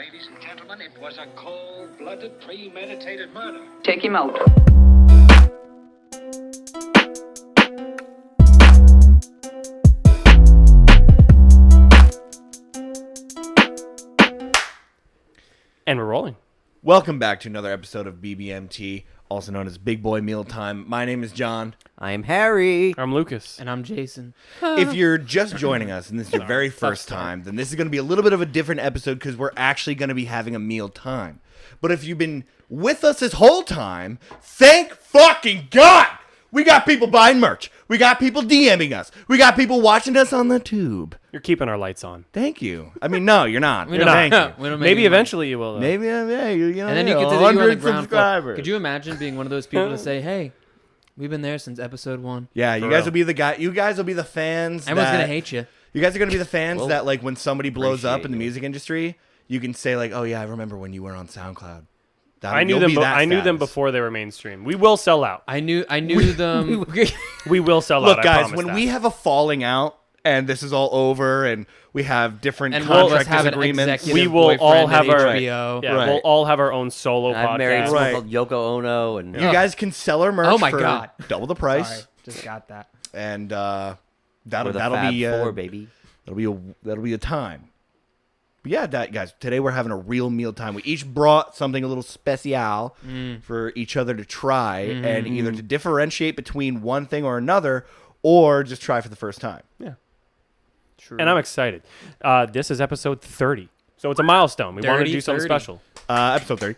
Ladies and gentlemen, it was a cold-blooded, premeditated murder. Take him out. And we're rolling. Welcome back to another episode of BBMT, also known as Big Boy Mealtime. My name is John. I am Harry. I'm Lucas. And I'm Jason. If you're just joining us and this is your very first time, then this is going to be a little bit of a different episode because we're actually going to be having a meal time. But if you've been with us this whole time, thank fucking God! We got people buying merch. We got people DMing us. We got people watching us on the tube. You're keeping our lights on. Thank you. I mean, no, you're not. We But don't- thank you. we don't make Maybe any money. eventually you will. Though. Maybe, yeah, you know, And then you get to the 100 ground floor. subscribers. Could you imagine being one of those people to say, "Hey, we've been there since episode 1. Yeah, you For guys real. will be the guy. You guys will be the fans. Everyone's that, gonna hate you." You guys are gonna be the fans Well, that, like, when somebody blows up appreciate in the it. music industry, you can say like, "Oh yeah, I remember when you were on SoundCloud." I knew You'll them. be that I knew them status. before they were mainstream. We will sell out. I knew them. We will sell out. Look, I guys, promise when that. we have a falling out and this is all over and we have different and one of us contract have an disagreements, executive we will all boyfriend have at our HBO. yeah, Right. we'll all have our own solo I've married podcast. someone Right. called Yoko Ono, and you guys can sell our merch Oh my for God. double the price, Sorry, just got that. and we're that'll the that'll Fab be Four, baby. that'll be a time. But yeah, guys, today we're having a real meal time. We each brought something a little special for each other to try and either to differentiate between one thing or another or just try for the first time. Yeah. True. And I'm excited. This is episode 30, so it's a milestone. We wanted to Dirty do something 30. special. Episode 30.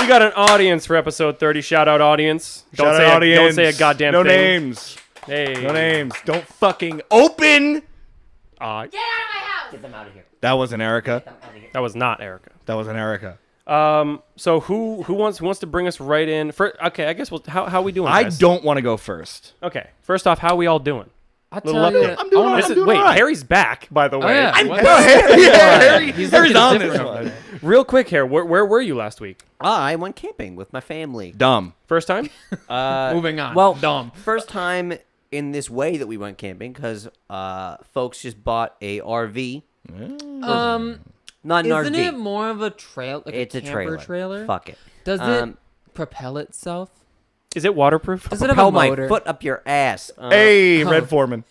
We got an audience for episode 30. Shout out audience. Shout say out audience. Don't say a goddamn no thing. names. Hey. No names. Don't fucking open. Get them out of here. That wasn't Erica. That was not Erica. That wasn't Erica. So who wants to bring us right in? Okay, I guess how we doing? I guys? don't want to go first. Okay, first off, how we all doing? I'll Little tell you. update. I'm doing all right. This I'm is- doing wait, all right. Harry's back, by the way. yeah. I'm What? Harry's looking on this different one. Real quick, Harry, where were you last week? I went camping with my family. Dumb. First time? Moving on. Well, dumb. first time in this way that we went camping because folks just bought a RV. Not an Isn't RV. it more of a trail? Like It's a a camper trailer. Fuck it. Does Um, it propel itself? Is it waterproof? Does it have Propel a my motor? foot up your ass. Hey, Red Foreman.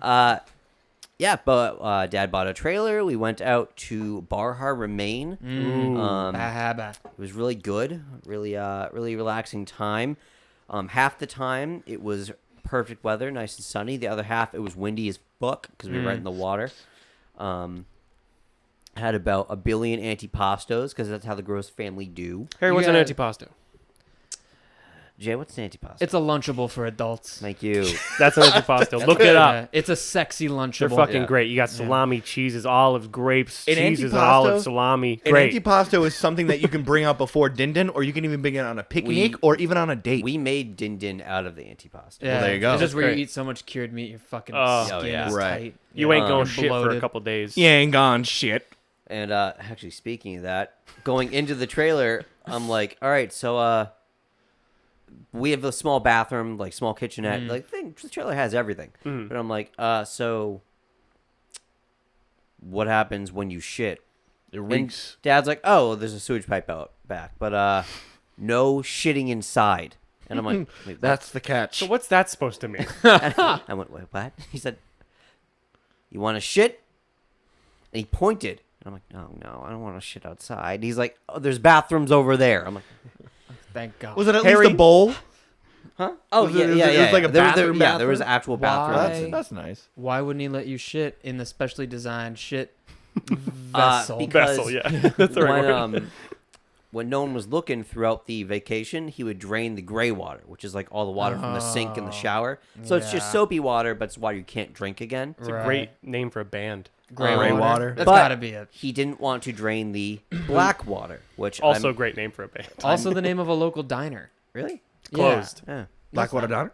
Yeah, but Dad bought a trailer. We went out to Bar Harbor, Maine. Bahaba. It was really good, really relaxing time. Half the time it was perfect weather, nice and sunny. The other half it was windy as fuck because we were right in the water. Had about 1 billion antipastos because that's how the Gross family do. Harry, what's an Yeah. antipasto? Jay, what's an antipasto? It's a Lunchable for adults. Thank you. That's an antipasto. Look it up. Yeah, it's a sexy Lunchable. They're fucking Yeah. great. You got salami, cheeses, olives, grapes, An cheeses, antipasto? olives, salami. An Great. antipasto is something that you can bring out before din din, or you can even bring it on a picnic or even on a date. We made din din out of the antipasto. Yeah, there you go. It's just where Great. you eat so much cured meat, your fucking Oh, skin yeah. is Right. tight. You ain't going And shit for a bloated. couple days. You ain't gone shit. And actually, speaking of that, going into the trailer, I'm like, all right, so we have a small bathroom, like small kitchenette. Like, the trailer has everything. But I'm like, so what happens when you shit? It And reeks. Dad's like, oh, there's a sewage pipe out back, but no shitting inside. And I'm like, wait, what? That's the catch. So what's that supposed to mean? I went, wait, what? He said, you want to shit? And he pointed. And I'm like, no, I don't want to shit outside. And he's like, oh, there's bathrooms over there. I'm like, Thank God. Was it at Harry? least a bowl? huh? Oh, Was yeah, it- yeah, it was yeah. like a there, bathroom yeah, there was bathroom? actual Why? bathroom. That's nice. Why wouldn't he let you shit in the specially designed shit vessel? because Vessel, yeah. That's the right when, word. when no one was looking throughout the vacation, he would drain the gray water, which is like all the water from the sink and the shower. So it's just Yeah. soapy water, but it's water you can't drink again. It's a great name for a band. Gray water. That's But gotta be it. He didn't want to drain the black water, which Also a I'm, great name for a band. Also the name of a local diner. really? Closed. Yeah. Blackwater Diner?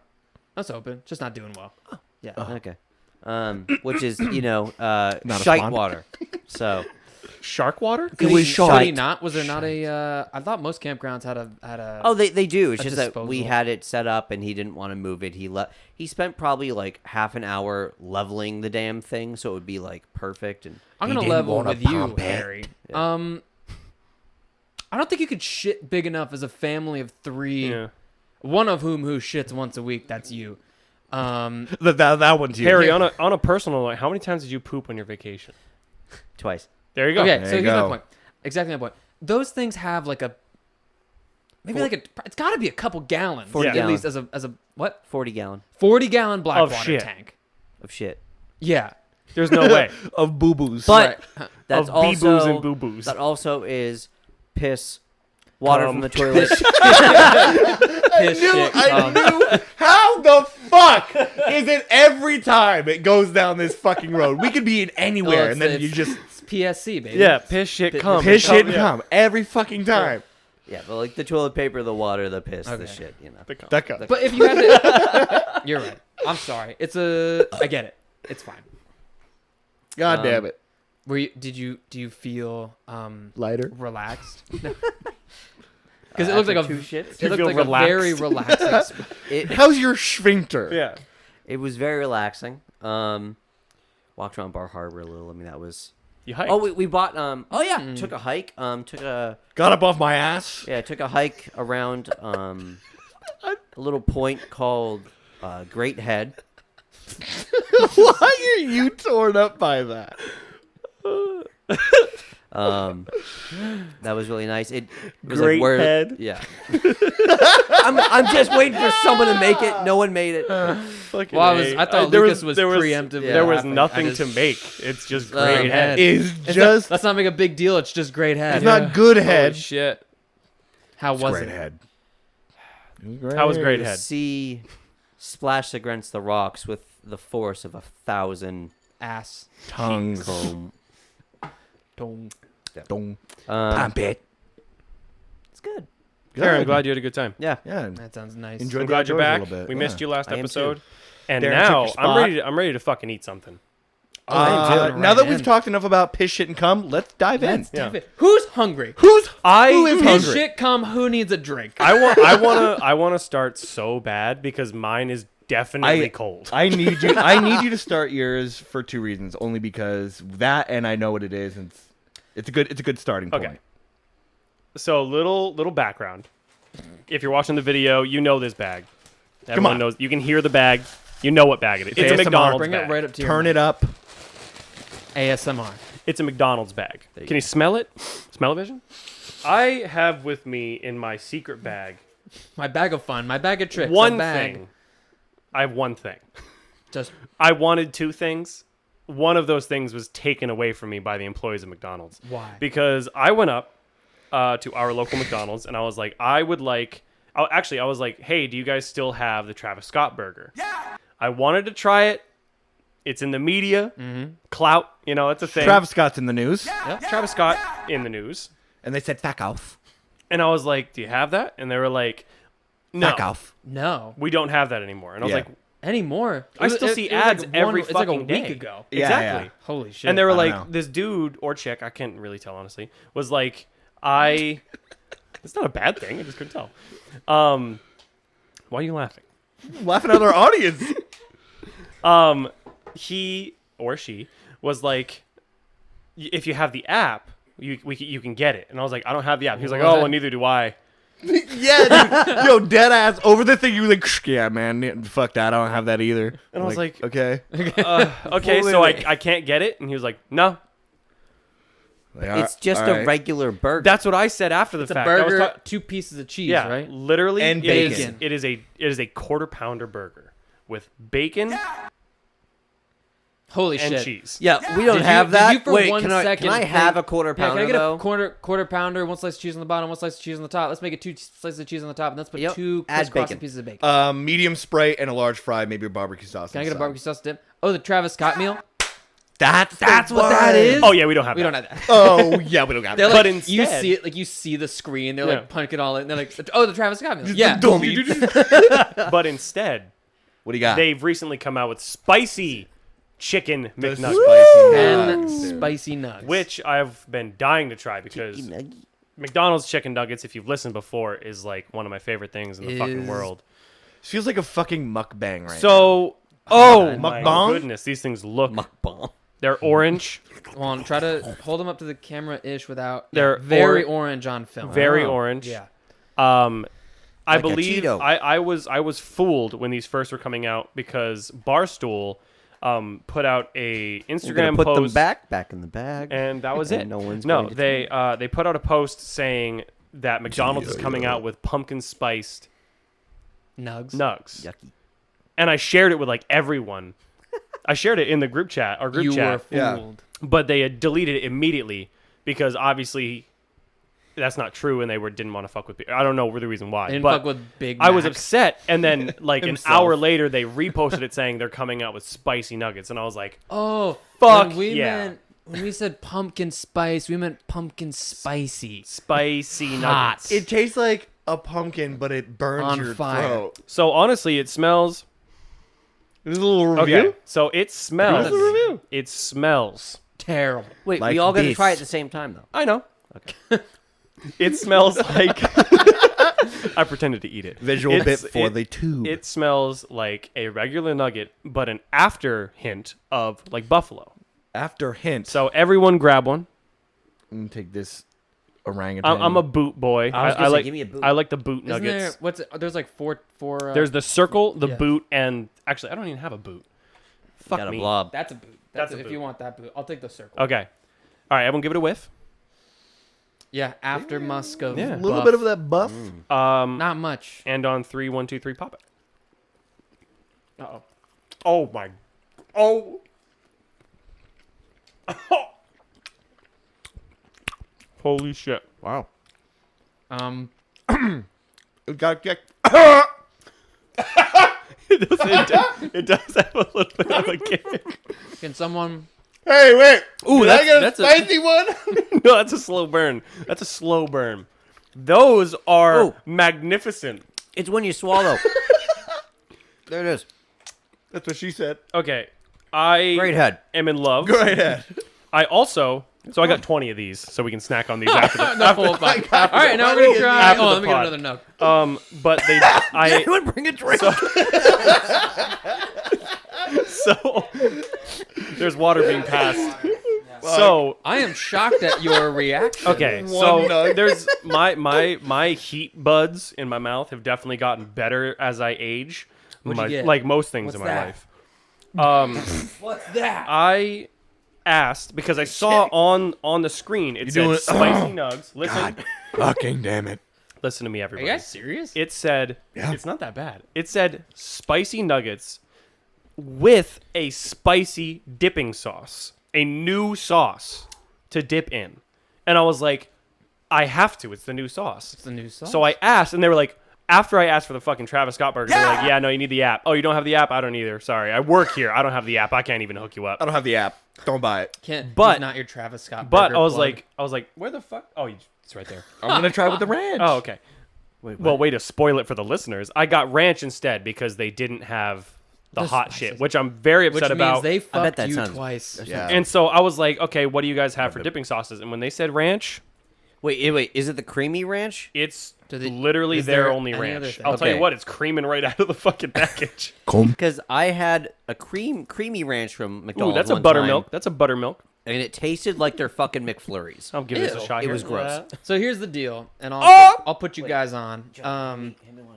That's open. Just not doing well. Okay. Which is, Not a shite spawn. water. So, shark water? Could was he- shite. Could he not? Was there not a? I thought most campgrounds had a. Oh, they do. It's A just that we disposal. had it set up and he didn't want to move it. He spent probably like half an hour leveling the damn thing so it would be like perfect. And I'm He gonna didn't level wanna with you, pump it. Harry. Yeah. I don't think you could shit big enough as a family of 3. Yeah. One of who shits once a week. That's you. That one's you. Harry, on a personal note, how many times did you poop on your vacation? twice. There you go. Okay, There so you here's my go. point. Exactly my point. Those things have like a maybe like a. It's got to be a couple gallons 40 at gallon. least as a what 40-gallon 40-gallon black Of water shit. tank. of shit. Yeah, There's no way. Of boo-boos. But Right. that's Of also bee-boos and boo-boos. that also is piss, water Cum. from the toilet. piss shit. I knew. How the fuck is it every time it goes down this fucking road? We could be in anywhere, Well, and then it's- you just It's PSC, baby. Yeah, piss, shit, cum. piss Cum, shit and yeah. come every fucking time. Yeah, but like the toilet paper, the water, the piss, the Okay. shit. You know. The cum. That guy. But if you had to, you're right. I'm sorry. I get it. It's fine. God damn it. Do you feel Lighter. relaxed? Because it looked like a two shits. it You looked feel like relaxed? a very relaxing. It, How's your sphincter? Yeah. it was very relaxing. Walked around Bar Harbor a little. I mean, that was. You hiked. Oh, we bought. Oh yeah, took a hike. Took a Got up off my ass. took a hike around a little point called Great Head. Why are you torn up by that? That was really nice. It was Great like where, Head? Yeah. I'm just waiting for someone to make it. No one made it. Fucking Well, A. I thought there Lucas was there preemptively There was laughing. nothing I just- to make. It's just Great great head. head. Is It's just. let's not make a big deal. It's just great head. It's not good Holy head. shit. How was Great it? head. How was great The head? sea splashed against the rocks with the force of 1,000 Ass. Tongues. comb. Dong. Dong. Um, Pump it. it's good. Karen, I'm glad you had a good time. Yeah. Yeah. That sounds nice. Enjoy I'm glad you're back. a little bit. We missed you last I am episode. too. And Darren now took your I'm ready to fucking eat something. Now that we've talked enough about piss, shit, and cum, let's dive in. Let's dive in. Who's hungry? Who is Piss, hungry? shit, come. Who needs a drink? I want to start so bad because mine is definitely cold. I need you. I need you to start yours for 2 reasons. Only because that, and I know what it is, and it's a good starting point. Okay. So little background. If you're watching the video, you know this bag. Everyone on. knows. You can hear the bag. You know what bag it is. It's a ASMR. McDonald's Bring bag. it right up to your Turn mic. it up. ASMR. It's a McDonald's bag. you Can you smell it? Smell-o-vision? I have with me in my secret bag My bag of fun. My bag of tricks. one a bag. thing. I have one thing. Just I wanted 2 things. One of those things was taken away from me by the employees of McDonald's. why? Because I went up to our local McDonald's and I was like, I was like, hey, do you guys still have the Travis Scott burger? Yeah. I wanted to try it. It's in the media. Clout, that's a thing. Travis Scott's in the news, Travis Scott in the news. and they said "fuck off." And I was like, do you have that? And they were like, no, Fuck off. No. we don't have that anymore. And I was Yeah. like, Anymore. I still see ads every It's like a fucking week day. ago. Yeah, exactly. yeah. Holy shit. And they were I don't like, know. this dude or chick, I can't really tell honestly, was like, it's not a bad thing. I just couldn't tell. Why are you laughing? Laughing at our audience. He or she was like, if you have the app, you can get it. And I was like, I don't have the app. He was like, What was oh, that? well, neither do I. Yeah, dude. Yo, dead ass over the thing. You were like, yeah, man, fuck that. I don't have that either. And I was like, okay. Okay, so I can't get it. And he was like, no. It's just a regular burger. That's what I said after the It's a fact. I was burger, ta- 2 pieces of cheese, yeah, right? literally, And it is- bacon. It is a quarter pounder burger with bacon Holy and shit. cheese. yeah, we don't Did you- have did that. you for Wait, one can I second have think- a quarter Yeah, pounder can I get though? a quarter pounder, 1 slice of cheese on the bottom, 1 slice of cheese on the top? Let's make it 2 slices of cheese on the top, and let's put Yep. 2 Add crisscrossing bacon. pieces of bacon. Medium Sprite and a large fry, maybe a barbecue sauce. Can I get a barbecue sauce dip? Oh, the Travis Scott meal? That's what that is? Oh yeah, we don't have We that. don't have that. Oh yeah, we don't got They're that. like, But you instead- see it, like you see the screen. They're Yeah. like punking it all in. They're like, oh, the Travis Scott meal. Yeah. But instead, What do you got? they've recently come out with spicy chicken The McNuggets, spicy 10 nuggets, dude. spicy nugs. which I've been dying to try because McDonald's chicken nuggets, if you've listened before, is like one of my favorite things in the fucking Is- world. This feels like a fucking mukbang right now. So, oh my Mukbang? goodness, these things look. Mukbang. They're orange, Hold on, try to hold them up to the camera-ish without. They're very or- orange on film. very Oh. orange. Yeah. I Like a believe Cheeto. I was fooled when these first were coming out because Barstool put out a We're gonna Instagram put post them back in the bag. and that was And it. no one's no, going to they put out a post saying that McDonald's is coming out with pumpkin spiced Nugs. nugs, Yucky. and I shared it with like everyone. I shared it in the group chat, our group You chat, were Yeah. fooled. but they had deleted it immediately because obviously that's not true, and they didn't want to fuck with people. I don't know the reason why, They didn't but fuck with Big I was Mac. upset, and then like an Himself. hour later, they reposted it saying they're coming out with spicy nuggets, and I was like, Oh, Fuck when we said pumpkin spice, we meant pumpkin spicy. spicy Hot. nuggets. It tastes like a pumpkin, but it burns On your fire. throat. So honestly, it smells. This is a little review. Okay, so it smells. Give us a review. It smells. Terrible. Wait, Like we all got to this. try it at the same time though. I know. It smells like. I pretended to eat it. Visual bit It's- for it- the tube. It smells like a regular nugget, but an after hint of like buffalo. After hint. So everyone grab one. I'm gonna take this orangutan. I'm a boot boy. I was gonna say, like give me a boot. I like the boot Isn't there? nuggets. What's it? There's like four. There's the circle, the Yeah. boot, and actually I don't even have a boot. Fuck Got a me. blob. That's a boot. That's That's a if boot. you want that boot. I'll take the circle. Okay. All right, everyone give it a whiff. Yeah, after musk of Yeah. a little buff. bit of that buff. Not much. And on 3, 1, 2, 3, pop it. Uh-oh. Oh my. Oh. Holy shit. Wow. It does have a little bit of a kick. Can someone? Hey, wait. Ooh, Did I get a that's a- spicy one? No, that's a slow burn. That's a slow burn. Those are Oh. magnificent. It's when you swallow. There it is. That's what she said. Okay. I Great head. am in love. Go right ahead. I also, so I got 20 of these, so we can snack on these after the, No, full five. All right, now we're gonna try. After Oh, the let me get pod. another nug. but they, I, Anyone bring a drink? so, there's water being passed. So, I am shocked at your reaction. okay, One so nug. there's my heat buds in my mouth have definitely gotten better as I age. What'd you get? Like most things What's in my that? life. What's that? I asked because I saw on the screen it said doing- spicy nugs. Listen, Fucking damn it. listen to me, Are everybody. you guys serious? It said Yeah. it's not that bad. It said spicy nuggets with a spicy dipping sauce, a new sauce to dip in, and I was like, I have to. It's the new sauce. It's the new sauce. So I asked, and they were like, after I asked for the fucking Travis Scott burger, they're like, yeah, no, you need the app. Oh, you don't have the app? I don't either. Sorry, I work here. I don't have the app. I can't even hook you up. I don't have the app. Don't buy it. Can't. but- he's not your Travis Scott. But burger I was plug. like, where the fuck? Oh, it's right there. I'm gonna try with the ranch. Oh, okay. Wait, Well, way to spoil it for the listeners. I got ranch instead because they didn't have the The hot spices. shit, which I'm very which upset means about. they fucked that you sounds- twice. Yeah. And so I was like, okay, what do you guys have for dipping sauces? And when they said ranch, wait. Is it the creamy ranch? it's Do they- literally is their there only any other ranch. thing? I'll tell you Okay. what, it's creaming right out of the fucking package. Because I had a creamy ranch from Ooh, McDonald's. that's a one buttermilk. time, That's a buttermilk. and it tasted like their fucking McFlurries. I'll give this a Ew. shot. It here. was gross. So here's the deal, and Oh! I'll put you guys on.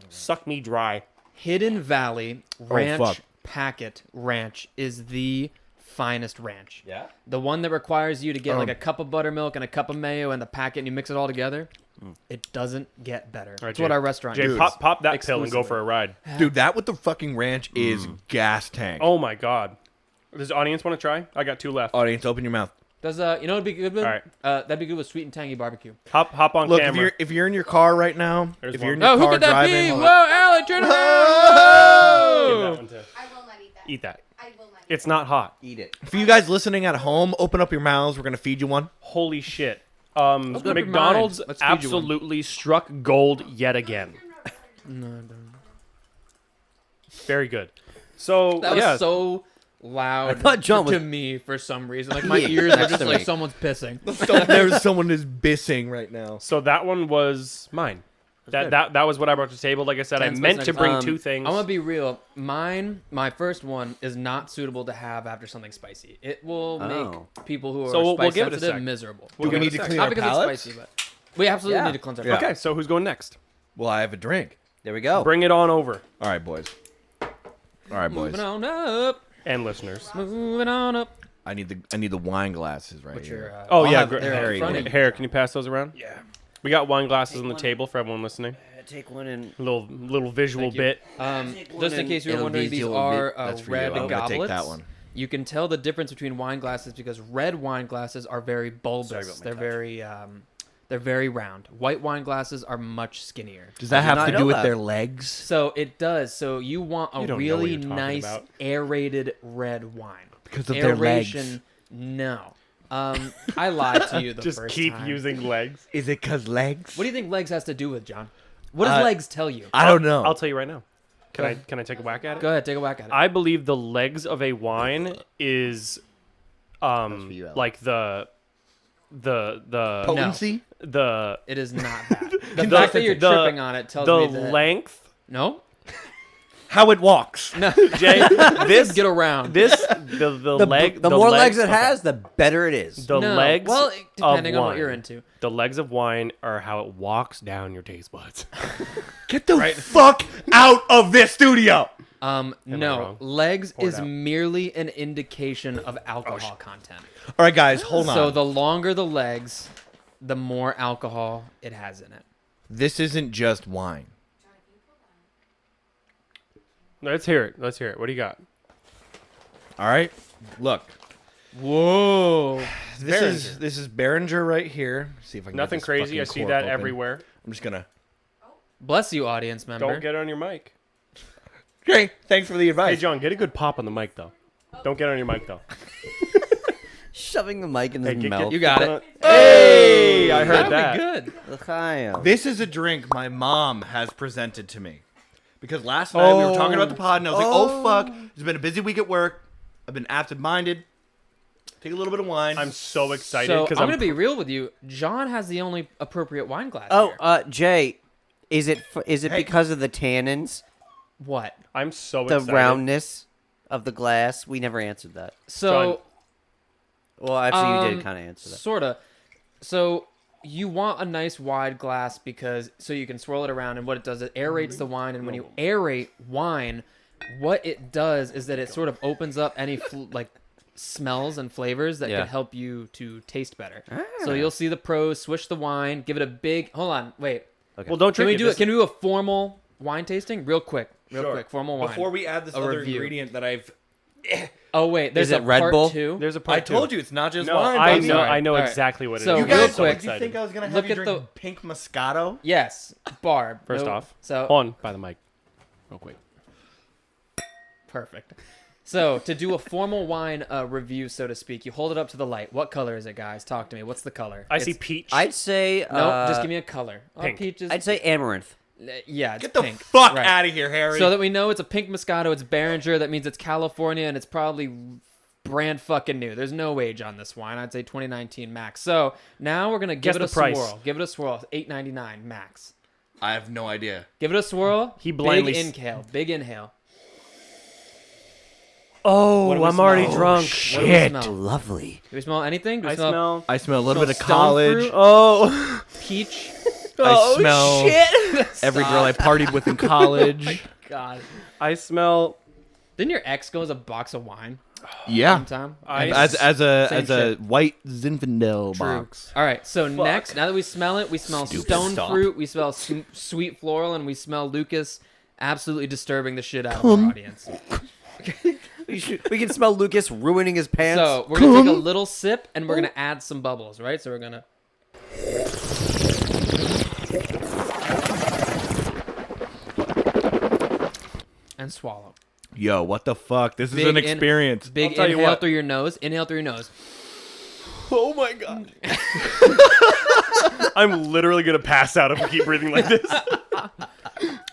Suck me dry. Hidden Valley Ranch fuck. Packet Ranch is the finest ranch. Yeah. The one that requires you to get like a cup of buttermilk and a cup of mayo and the packet and you mix it all together. It doesn't get better. All right, That's what Jay. our restaurant Jay, uses. pop that pill and go Exclusively. for a ride. Dude, that with the fucking ranch is gas tank. Oh my god. Does the audience want to try? I got 2 left. Audience, open your mouth. Does you know what'd be good with? All right. That'd be good with sweet and tangy barbecue. Hop on Look, camera. if you're in your car right now, There's if you're in one. your Oh, who car could that driving, be? hold Whoa, on. Alec, turn around! Give Whoa! that one to- I will not eat that. Eat that. I will not. It's not hot. Eat it. For you guys listening at home, open up your mouths. We're gonna feed you one. Holy shit. open up your McDonald's mind. Let's feed you one. absolutely struck gold yet again. No, I don't. Very good. So That was yeah, so loud I thought John to was- me for some reason. Like my Yeah, ears are next just to like me. someone's pissing. There's someone who's bissing right now. So that one was mine. good. That was what I brought to the table. Like I said, I 10 meant space to next- bring two things. I'm gonna be real. My first one is not suitable to have after something spicy. It will Oh. make people who are So we'll spice give it a sensitive sec. miserable. We'll Do we give it need a to sec. clean Not our because palates? it's spicy, but we absolutely Yeah. need to cleanse our Yeah. palate. Okay, so who's going next? Well, I have a drink. There we go. Bring it on over, All right, boys. All right, boys. Moving on up. and listeners. Moving on up. I need the wine glasses right What's your, here. Oh I'll yeah, have it great. there in Harry, front of you. Hair, can you pass those around? Yeah. We got wine glasses on the table for everyone listening. Take one and A little visual Thank you. bit. Just in case you were El wondering, these Visual are That's for red you. I'm gonna goblets. take that one. You can tell the difference between wine glasses because red wine glasses are very bulbous. They're very round. White wine glasses are much skinnier. Does that did have not to know do with that. their legs? So it does. So you want a You don't know what really you're talking nice about. aerated red wine. Because of their legs. Aeration, no. I lied to you the Just first keep time. using legs. Is it because legs? What do you think legs has to do with, John? What does legs tell you? I don't know. I'll tell you right now. Can I take a whack at it? Go ahead, take a whack at it. I believe the legs of a wine is for you, Alex. like the Potency? the It is not that. The The- fact that you're the- tripping on it tells the me that. length. No? How it walks. No. Jay, this Get around. this the leg the more legs it okay. has, the better it is. The No. legs. Well, depending of on what you're wine. into. The legs of wine are how it walks down your taste buds. Get the fuck out of this studio. I No. wrong? Legs Pour it is out. merely an indication of alcohol content. All right, guys, hold on. So the longer the legs, the more alcohol it has in it. This isn't just wine. Let's hear it. Let's hear it. What do you got? All right, look. Whoa. This is Behringer right here. See if I can. get Nothing this crazy. I fucking see cork that open. everywhere. I'm just gonna. Bless you, audience member. Don't get it on your mic. Okay, thanks for the Hey, advice. John, get a good pop on the mic though. Don't get it on your mic though. Shoving the mic in his Hey, mouth. You got get it. on- Hey, I heard That'll that. be good. L'chaim. This is a drink my mom has presented to me. Because last night we were talking about the pod, and I was like, oh, fuck. It's been a busy week at work. I've been absent-minded. Take a little bit of wine. I'm so excited So because I'm going to be real with you. John has the only appropriate wine glass Oh, here. Jay, is it Hey. because of the tannins, What? I'm so the excited. roundness of the glass? We never answered that. So, Well, actually, you did kind of answer that. sort of. So you want a nice wide glass because so you can swirl it around, and what it does, it aerates the wine. And when you aerate wine, what it does is that it sort of opens up any like smells and flavors that Yeah. could help you to taste better. So you'll see the pros swish the wine, give it a big. Hold on, wait. Well, don't Can drink we it. do it? Can we do a formal wine tasting, real quick? Real quick, formal wine. Before we add this A other review. ingredient that I've... Oh wait, there's Is it a Red part Bull? two. There's a part I told two. you, it's not just No, wine. I buddy. know. sorry. I know All right. exactly what it So, is. You real guys, quick, did you think I was going to have look you at drink the- pink Moscato? Yes, Barb. First No- off, so hold on by the mic, real quick. perfect. So to do a formal wine review, so to speak, you hold it up to the light. What color is it, guys? Talk to me. What's the color? I see It's- peach. I'd say. No, just give me a color. pink. Peaches. I'd say amaranth. Yeah, it's Get the pink. fuck Right. out of here, Harry. So that we know it's a pink Moscato. It's Behringer. That means it's California, and it's probably brand fucking new. There's no age on this wine. I'd say 2019 max. So now we're gonna give Guess it the a price. swirl. Give it a swirl. $8.99 max. I have no idea. Give it a swirl. He blindly big s- inhale. Big inhale. Oh, What do we I'm already smell? drunk. What do we smell? Lovely. Do we smell anything? Do we I smell. I smell a little bit of stone college. fruit? Oh, peach? I smell every girl I partied with in college. God. I smell. Didn't your ex go as a box of wine Yeah. sometime? Ice. As a Same a white Zinfandel box. All right, so next, now that we smell it, we smell stone Stop. fruit, we smell sweet floral, and we smell Lucas absolutely disturbing the shit out of our audience. We can smell Lucas ruining his pants. So we're gonna take a little sip, and we're gonna add some bubbles, right? So we're gonna. And swallow. Yo, what the fuck? This is Big an in- experience. Big I'll tell you inhale what. through your nose. Inhale through your nose. Oh my god. I'm literally gonna pass out if we keep breathing like this.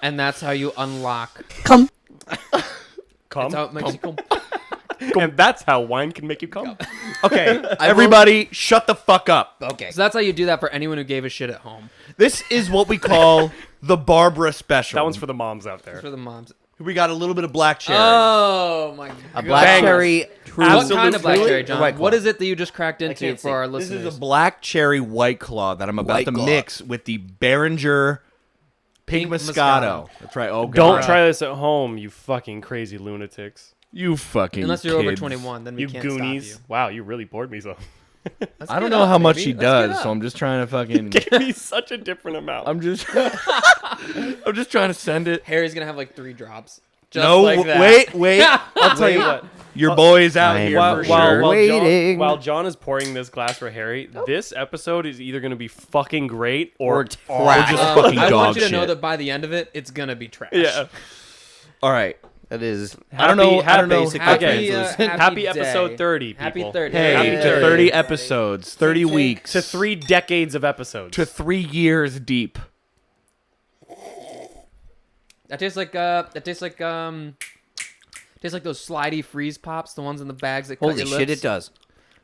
And that's how you unlock. Come. That's how it makes you come. And that's how wine can make you come. Okay, everybody, shut the fuck up. Okay. So that's how you do that for anyone who gave a shit at home. This is what we call the Barbara special. That one's for the moms out there. For the moms. We got a little bit of black cherry. Oh my god. A black Bangers. cherry. True. What kind of black Absolutely. cherry, John? White What Claw. is it that you just cracked into can't for see. our This listeners? is a black cherry White Claw that I'm about White to Claw. mix with the Behringer Pink Moscato. Moscato. That's right. Oh, God. Don't try this at home, you fucking crazy lunatics. You fucking Unless you're over kids. 21, then we You can't Goonies. stop Wow, you really bored me so. I don't know how much she baby. Let's get does, up. so I'm just trying to fucking. Give me such a different amount. I'm just. I'm just trying to send it. you. Harry's gonna have like 3 drops. Just No, like that. wait. I'll tell you what. Your boy's out I am here While, for while, sure. while, Waiting. John, while John is pouring this glass for Harry, this episode is either going to be fucking great or trash. just fucking I dog want you to know shit. that by the end of it, it's gonna be trash. yeah. All right. That is. I don't know. I don't know. Basically Happy, translucent. Happy day. episode 30, people. Happy 30. Hey, Happy to 30. 30 episodes, 30 weeks, To 3 decades of episodes. to 3 years deep. That tastes like tastes like those slidey freeze pops, the ones in the bags that cut Holy your shit, lips. it does.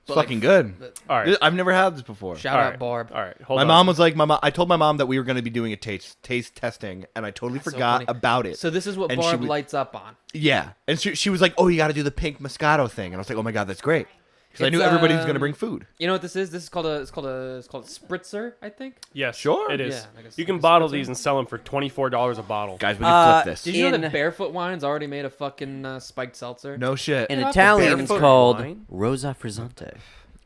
It's fucking good. All right. I've never had this before. Shout All out right. Barb. All right. Hold My on. mom was like, I told my mom that we were going to be doing a taste testing, and I totally That's so forgot funny. about it. So this is what And she Barb would- lights up on. Yeah, and she was like, "Oh, you got to do the pink Moscato thing," and I was like, "Oh my god, that's great," because I It's, knew everybody was going to bring food. You know what this is? This is called a spritzer, I think. Yes. Sure. It is. Yeah, like a- You can like a bottle spritzer. these and sell them for $24 a bottle. Guys, we can flip this. Did you know In- that Barefoot Wine's already made a fucking spiked seltzer? No shit. In Get off the Italian, it's barefoot called wine? Rosa Frizzante.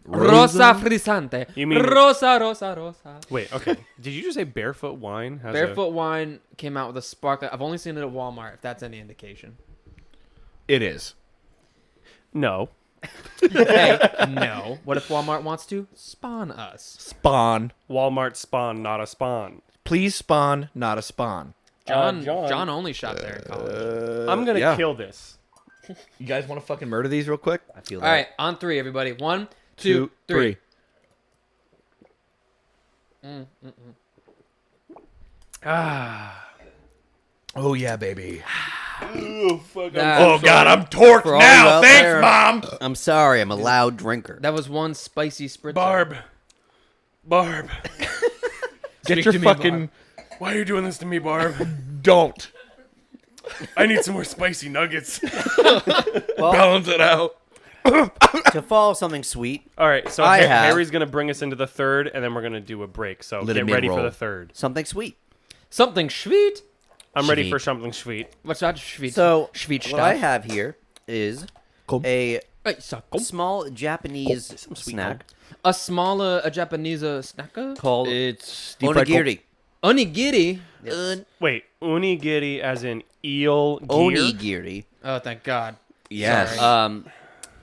Rosa frizzante. You mean- Rosa, Rosa, Rosa. Wait, okay. Did you just say Barefoot Wine? Has Barefoot Wine came out with a sparkling. I've only seen it at Walmart, if that's any indication. It is. No. Hey, no. What if Walmart wants to spawn us? Spawn. Walmart spawn, not a spawn. Please spawn, not a spawn. John only shot there in college. I'm going to yeah. kill this. You guys want to fucking murder these real quick? I feel All right, on 3, everybody. 1, 2, 2, 3. 3. Oh yeah, baby. That- Oh god, I'm torqued For all now. you out Thanks, there- mom. I'm sorry, I'm a loud drinker. That was one spicy spritzer. Barb. Get your to me, fucking Why are you doing this to me, Barb? don't I need some more spicy nuggets. balance it out. To follow something sweet, All right, so I have- Harry's going to bring us into the third, and then we're going to do a break. So Let it get ready for mid-roll. the third. something sweet. Something sweet. I'm ready Sweet. for something sweet. What's that sweet? So, sweet what stuff. I have here is Cool. a Hey, so- small Japanese snack a smaller a Japanese snacker. called It's deep fried onigiri. Onigiri. Wait, unigiri as in eel gear? Onigiri. Oh, thank God. Yes. Sorry.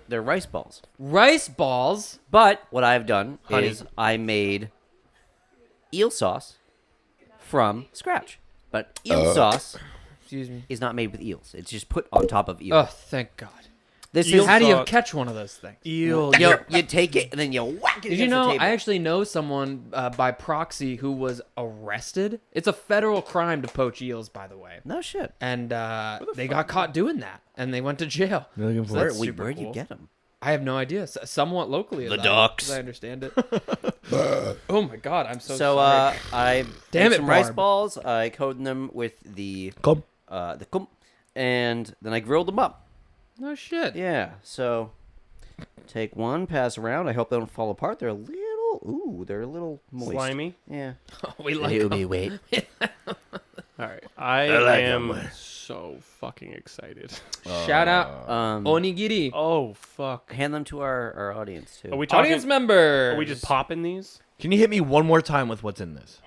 They're rice balls. Rice balls. But what I've done Honey. is I made eel sauce from scratch. But eel sauce Excuse me. is not made with eels. It's just put on top of eel. Oh, thank God. This eel is How do you sauce. catch one of those things? Eel you take it and then you whack it Did you against know? the table. I actually know someone by proxy who was arrested. It's a federal crime to poach eels, by the way. No shit. And they got caught doing that, and they went to jail. Looking for So that's Where'd super you cool. get them? I have no idea. Somewhat locally, The as ducks. I understand it. Oh my God, I'm so So sorry. I Damn made it, some rice Barb. balls. I coated them with the Come. kum, and then I grilled them up. No shit. Yeah. So take one, pass around. I hope they don't fall apart. They're a little moist. slimy. Yeah. We like It'll 'em. be wait. All right, I like am them. so fucking excited. Shout out Onigiri. Oh fuck! Hand them to our audience too. Are we talking? Audience member. Are we just popping these? Can you hit me one more time with what's in this?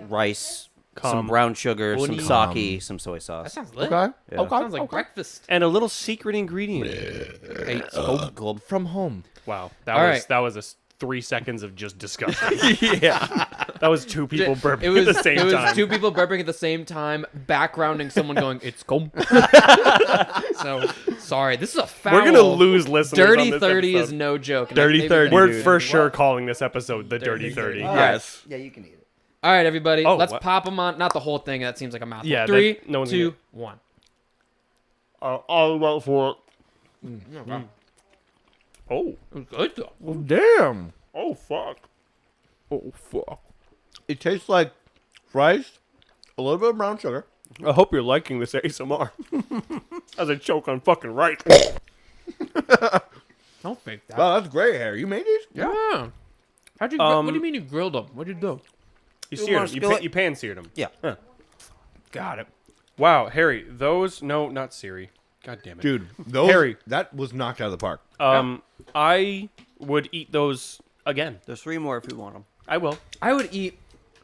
rice, some Cum. brown sugar, some Oni- sake, some soy sauce. That sounds lit. Okay. Yeah. Sounds like breakfast. And a little secret ingredient. Globe. From home. Wow, All right. that was 3 seconds of just disgusting. Yeah, that was 2 people burping It was at the same it was time. 2 people burping at the same time, backgrounding someone going, "It's cum." So sorry, this is a foul. We're gonna lose listeners. on Dirty this 30 is episode. no joke. Dirty Maybe 30, We're dude. for sure calling this episode the Dirty 30. Yes. Yeah, you can eat it. All right, everybody, Oh, let's what? pop them on. Not the whole thing. That seems like a mouthful. Yeah, 3, no one's 2, gonna- 1. I'll vote for it. Oh. It's good though. Damn. Oh, fuck. Oh, fuck. It tastes like rice, a little bit of brown sugar. I hope you're liking this ASMR. As I choke on fucking rice. Don't fake that. Wow, that's great, Harry. You made these? Yeah. How'd you? What do you mean you grilled them? What'd you do? You want seared a them. skillet? You pan-seared them. Yeah. Got it. Wow, Harry, those... No, not Siri. God damn it. Dude, those, Harry. that was knocked out of the park. I would eat those again. There's 3 more if you want them. I will. I would eat.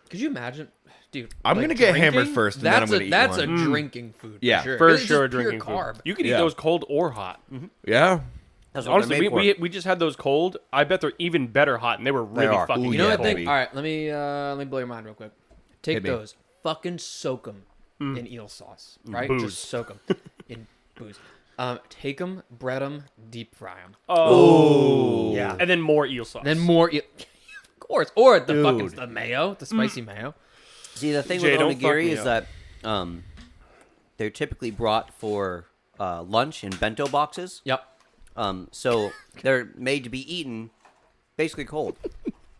Could you imagine, dude? I'm gonna get hammered drinking? first, and then I'm gonna eat That's one. a drinking food. Yeah, for sure. For It's sure, just pure drinking carb. food. You could eat Yeah. those cold or hot. Yeah. That's what Honestly, they're made for. we just had those cold. I bet they're even better hot, and they were really are. fucking Ooh, You know yeah, what I think? baby. All right, let me blow your mind real quick. Take Hit me. those, fucking soak them in eel sauce, right? Booze. Just soak them in booze. Take them, bread them, deep fry them. Oh. Yeah. And then more eel sauce. Then more eel. Of course. Or the fucking Dude. the mayo, the spicy mayo. See, the thing Jay, with don't fuck onigiri me is up. that they're typically brought for lunch in bento boxes. Yep. So they're made to be eaten basically cold.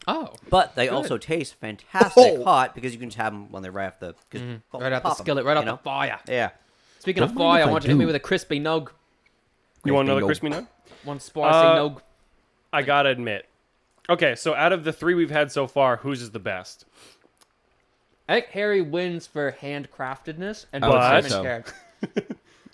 Oh. But they also taste fantastic hot because you can just have them when they're right off the... Right out the skillet, right out the fire. Yeah. Speaking of fire, I want you to hit me with a crispy nug. You want another Crispy crispy nug? One spicy nug. I gotta admit. Okay, so out of the 3 we've had so far, whose is the best? I think Harry wins for handcraftedness and would say Simon so. Carrot.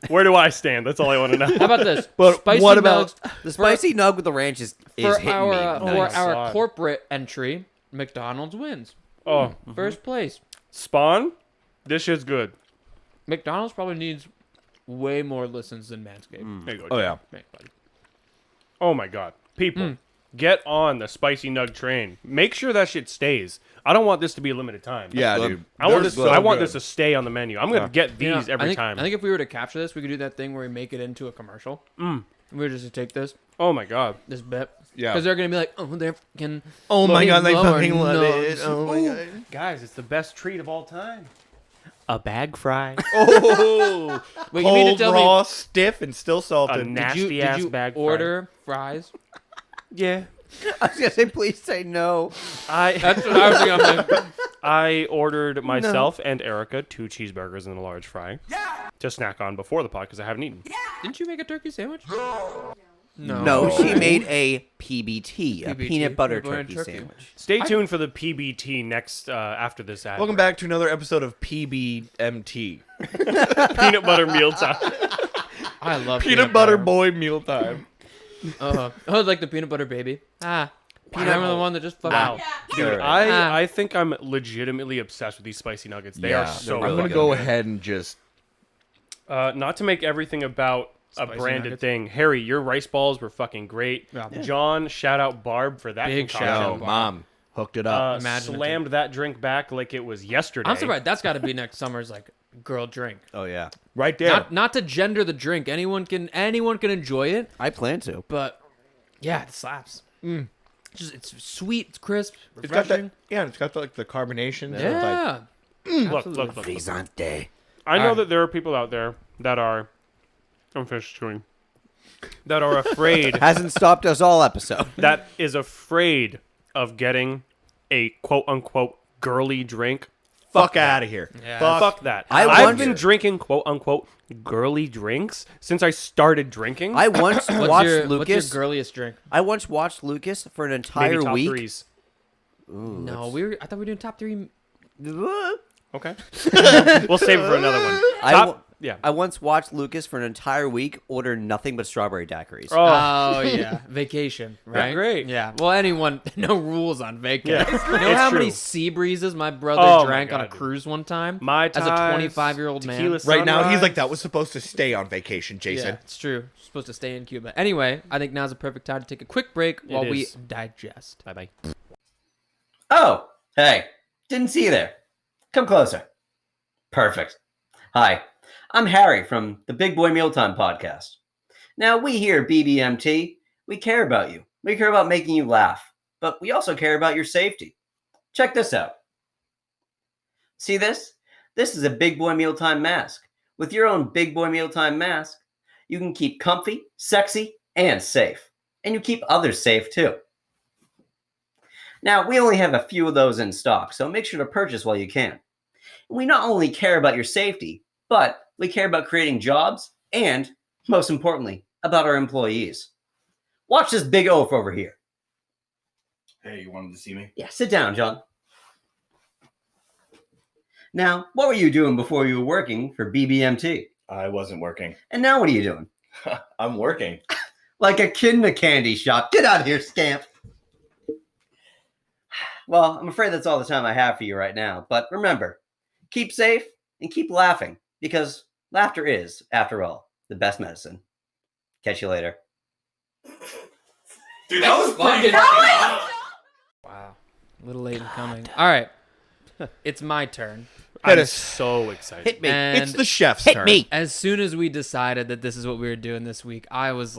Where do I stand? That's all I want to know. How about this? But Spicy what about- nugs The spicy nug with the ranch is for hitting our me. for Nice. our God. corporate entry? McDonald's wins. Oh, First place. Spawn? This shit's good. McDonald's probably needs way more listens than Manscaped. There you go. Oh, Jay. yeah. Thanks, buddy. Oh my god. People, get on the spicy nug train. Make sure that shit stays. I don't want this to be a limited time. Yeah, Good. dude. I want They're this. so I want good. this to stay on the menu. I'm gonna get these You know, every I think, time. I think if we were to capture this, we could do that thing where we make it into a commercial. We were just to take this oh my god. bit. Yeah. Because they're gonna be like, oh, they're fucking. Oh my god, they lower fucking love it. nugs. Oh my god. Guys, it's the best treat of all time. A bag fry. Oh, Wait, you mean to cold, tell raw, stiff, and still A salted. nasty did ass you bag order fries? fry. Yeah. I was going to say, please say no. That's what I was thinking. I'm like, I ordered myself and Erica 2 cheeseburgers and a large fry. To snack on before the pod because I haven't eaten. didn't you make a turkey sandwich? No, she made a PBT, a PBT, peanut butter peanut butter turkey turkey. sandwich. Stay tuned for the PBT next after this ad. Welcome back to another episode of PBMT. Peanut butter mealtime. I love Peanut butter boy mealtime. Oh, like the peanut butter baby. Remember the one that just fucking. Wow. Dude, Alright. I think I'm legitimately obsessed with these spicy nuggets. They are so I'm gonna fucking go good. ahead and just. Not to make everything about a Spicy branded nuggets. thing. Harry, your rice balls were fucking great. Yeah. John, shout out Barb for that Big concoction. shout Yo, out. mom, hooked it up. Imaginative. Slammed that drink back like it was yesterday. I'm surprised. That's got to be next summer's like girl drink. Oh, yeah. right there. Not to gender the drink. Anyone can enjoy it, I plan to. but yeah, it slaps. Just it's sweet, it's crisp, It's got refreshing. that. Yeah, it's got the, like the carbonation. So it's like, Yeah. Look. Frizzante. I know Alright. that there are people out there that are. I'm finished chewing. That are afraid. Hasn't stopped us all episode. that is afraid of getting a quote unquote girly drink. fuck out of here. Yeah. Fuck that. I I've wonder- been drinking quote unquote girly drinks since I started drinking. I once watched What's your Lucas. girliest drink? I once watched Lucas for an Maybe entire top week. threes. No, I thought we were doing top 3. Okay. We'll save it for another one. I Top, wa- yeah. I once watched Lucas for an entire week order nothing but strawberry daiquiris. Oh, Oh yeah, vacation, right? great. Yeah. Well, anyone, no rules on vacation. Yeah, You know it's how many true. sea breezes my brother Oh, my drank on a God, dude. cruise one time? Mai as a Tais, 25-year-old man. tequila Right now, he's sunrise. like, that was supposed to stay on vacation, Jason. Yeah, it's true. Supposed to stay in Cuba. Anyway, I think now's a perfect time to take a quick break while we is. digest. Bye bye. Oh, hey, didn't see you there. Come closer. Perfect. Hi, I'm Harry from the Big Boy Mealtime podcast. Now, we here at BBMT, we care about you. We care about making you laugh, but we also care about your safety. Check this out. See this? This is a Big Boy Mealtime mask. With your own Big Boy Mealtime mask, you can keep comfy, sexy, and safe. and you keep others safe too. Now, we only have a few of those in stock, so make sure to purchase while you can. We not only care about your safety, but we care about creating jobs and, most importantly, about our employees. Watch this big oaf over here. Hey, you wanted to see me? Yeah, sit down, John. Now, what were you doing before you were working for BBMT? I wasn't working. And now what are you doing? I'm working. Like a kid in a candy shop. Get out of here, scamp. Well, I'm afraid that's all the time I have for you right now. But remember, keep safe and keep laughing, because laughter is, after all, the best medicine. Catch you later. Dude, that was pretty Wow. A little late in coming. All right. It's my turn. I'm us. so excited. Hit me. And It's the chef's turn. as soon as we decided that this is what we were doing this week, I was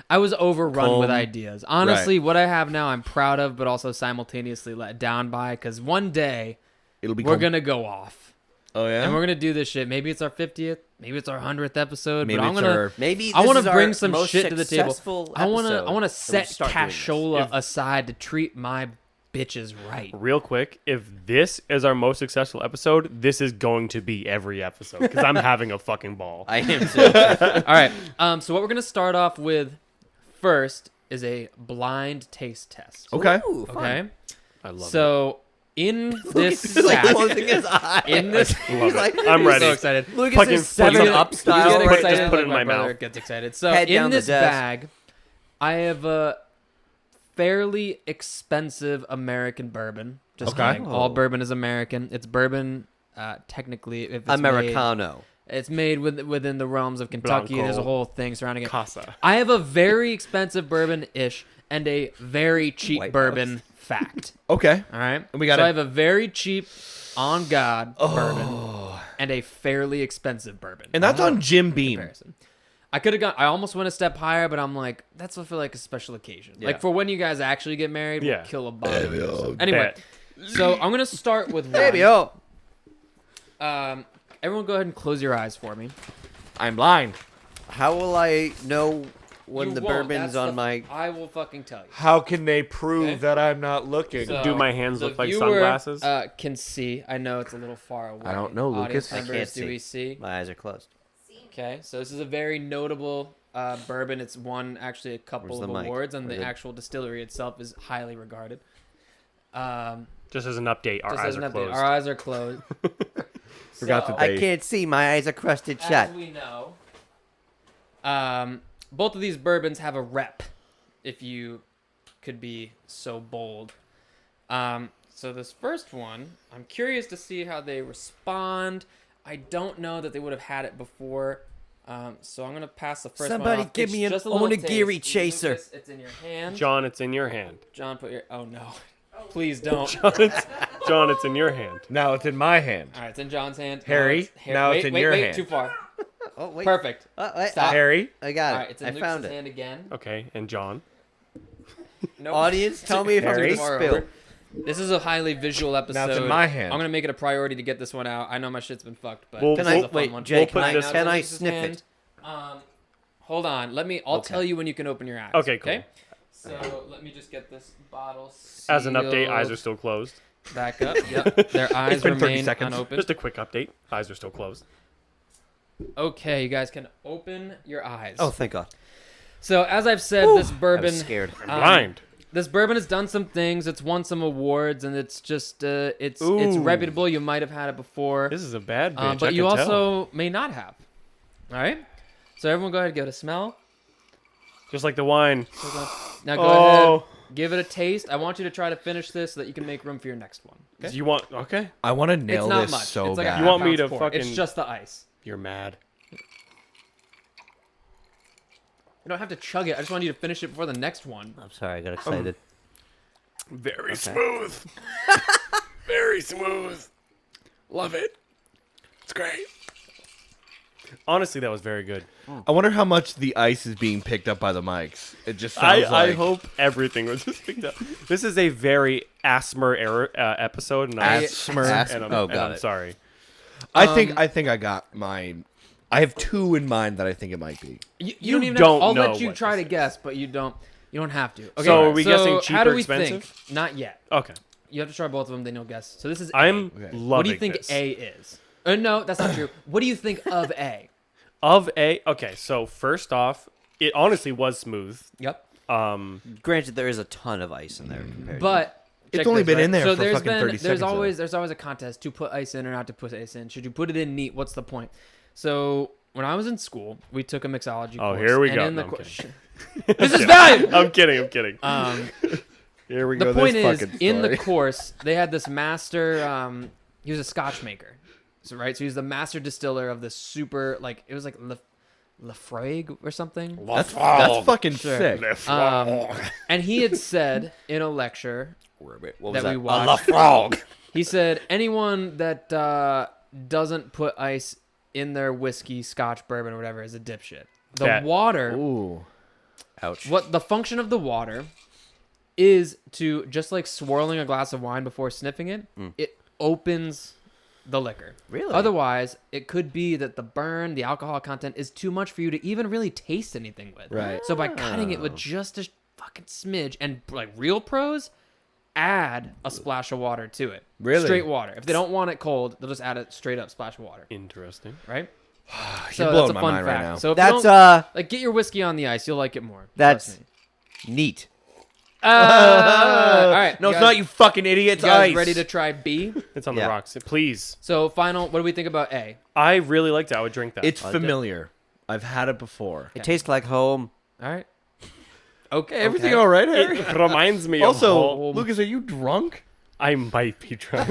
overrun with ideas. Honestly, what I have now, I'm proud of, but also simultaneously let down by, because one day It'll be we're going to go off. Oh, yeah? And we're going to do this shit. Maybe it's our 50th. Maybe it's our 100th episode. Maybe but I'm it's going to... our... Maybe I this want is to our bring some most shit to the table. successful I want episode, to so set we start doing this. cashola aside to treat my bitches right. Real quick, if this is our most successful episode, this is going to be every episode because I'm having a fucking ball. I am too. All right. So what we're gonna start off with first is a blind taste test. Okay. Ooh, fun. Okay. I love So in this He's like sack, closing his eyes. in this, it. Love like- it. I'm I'm ready. so excited. Lucas Fucking is 7 put it- Up You style. get put it- excited just put it like in my my brother mouth. gets excited. So Head down in the this desk. bag, I have a fairly expensive American bourbon. Just Okay. kidding. All bourbon is American. It's bourbon, technically. If it's Americano. It's made within the realms of Kentucky. Blanco. There's a whole thing surrounding it. Casa. I have a very expensive bourbon-ish and a very cheap White bourbon fact. Okay. All right. And we got so a- I have a very cheap, on God bourbon and a fairly expensive bourbon. And that's on Jim Beam. comparison. I could have gone. I almost went a step higher, but I'm like, that's what I feel like a special occasion. Yeah. Like for when you guys actually get married, Yeah. we'll kill a bottle. Anyway, Bet. so I'm gonna start with one. Baby, oh. Everyone, go ahead and close your eyes for me. I'm blind. How will I know when You the won't. bourbon's That's on the- my... I will fucking tell you. How can they prove Okay. that I'm not looking? So, Do my hands the look like viewer, sunglasses? Can see. I know it's a little far away. I don't know, Audience Lucas. I members, can't do see. we see? My eyes are closed. Okay, so this is a very notable bourbon. It's won actually a couple Where's of the mic? awards, and the Where's it? actual distillery itself is highly regarded. Just as an update, our Just eyes as an are update, closed. our eyes are closed. Forgot So, that I they... can't see. My eyes are crusted shut. As we know, both of these bourbons have a rep, if you could be so bold. So this first one, I'm curious to see how they respond. I don't know that they would have had it before. So I'm gonna pass the first Somebody one off. give It's me an just a little onigiri taste. chaser. Lucas, it's in your hand. John, it's in your hand. John, put your. Oh no! Please don't. John, it's in your hand. Now it's in my hand. All right, it's in John's hand. Harry, now it's in your wait, hand. Too far. Oh, wait. Perfect. Wait, Stop. Harry, I got All it. right, it's in I Lucas's found it. hand again. Okay, and John. Nope. Audience, tell me if I'm Too going to far spill. over. This is a highly visual episode. Now it's in my hand. I'm gonna make it a priority to get this one out. I know my shit's been fucked, but Well, this Can is I- a fun wait, one. Jay, can I- Now it's can in I Lucas's sniff hand. it? Hold on. I'll Okay. tell you when you can open your eyes. Okay, cool. Okay. So let me just get this bottle. As an update, eyes are sealed still closed. back up. Yep. Their eyes been 30 remain seconds. unopened. Just a quick update. Eyes are still closed. Okay, you guys can open your eyes. Oh, thank God. So as I've said, this I bourbon. was scared. I'm blind. This bourbon has done some things. It's won some awards, and it's just it's Ooh. reputable. You might have had it before. This is a bad bitch. But I you can also tell. may not have. All right. So everyone, go ahead and give it a smell. Just like the wine. Now go Oh. ahead, give it a taste. I want you to try to finish this so that you can make room for your next one. Okay? You want? Okay. I want to It's nail not this much. so it's like a bad. You want me half-ounce to pour. It's fucking- just the ice. You're mad. You don't have to chug it. I just want you to finish it before the next one. I'm sorry, I got excited. Very smooth. Very smooth. Love it. It's great. Honestly, that was very good. I wonder how much the ice is being picked up by the mics. It just sounds I like... hope everything was just picked up. This is a very ASMR episode, and I'm, Asthma. and I'm, Oh, and got I'm it. sorry. I think I got my I have two in mind that I think it might be. You don't even. don't I'll know let you what try this to guess, but you don't. You don't have to. Okay. So are we guessing cheap how do or we expensive? think? Not yet. Okay. You have to try both of them. Then you'll guess. So this is. I'm A. loving What do you think this. A is? No, that's not true. What do you think of A? Of A. Okay, so first off, it honestly was smooth. Yep. Granted, there is a ton of ice in there compared. But It's check only this, been in there so for there's fucking 30 there's seconds, though. there's always a contest to put ice in or not to put ice in. Should you put it in neat? What's the point? So when I was in school, we took a mixology Oh, course. here we and go. in the No, I'm course- kidding. This is value. I'm kidding. Here we The go. point this is, fucking in the story. course, they had this master. He was a Scotch maker, so right. So he's the master distiller of this super it was like Lafroig or something. That's fucking Sure. sick. And he had said in a lecture what that was we that? watched, frog. he said anyone that doesn't put ice in their whiskey, Scotch, bourbon, or whatever is a dipshit. The Bet. water, Ooh. Ouch. what the function of the water is to just like swirling a glass of wine before sniffing it, it opens the liquor. Really? Otherwise, it could be that the burn, the alcohol content is too much for you to even really taste anything with. Right. So by cutting it with just a fucking smidge and like real pros, add a splash of water to it. Really? Straight water. If they don't want it cold, they'll just add a straight up splash of water. Interesting. Right? You're blowing my mind right now. So if That's you don't, like get your whiskey on the ice, you'll like it more. That's Trust me. neat. All right. No, it's guys- not, you fucking idiots. You guys Ice. ready to try B? It's on Yeah. the rocks. Please. So final, what do we think about A? I really liked it. I would drink that. It's familiar. I've had it before. It tastes like home. All right. Okay. Everything all right, Harry? It reminds me of Also, home. Lucas, are you drunk? I might be drunk.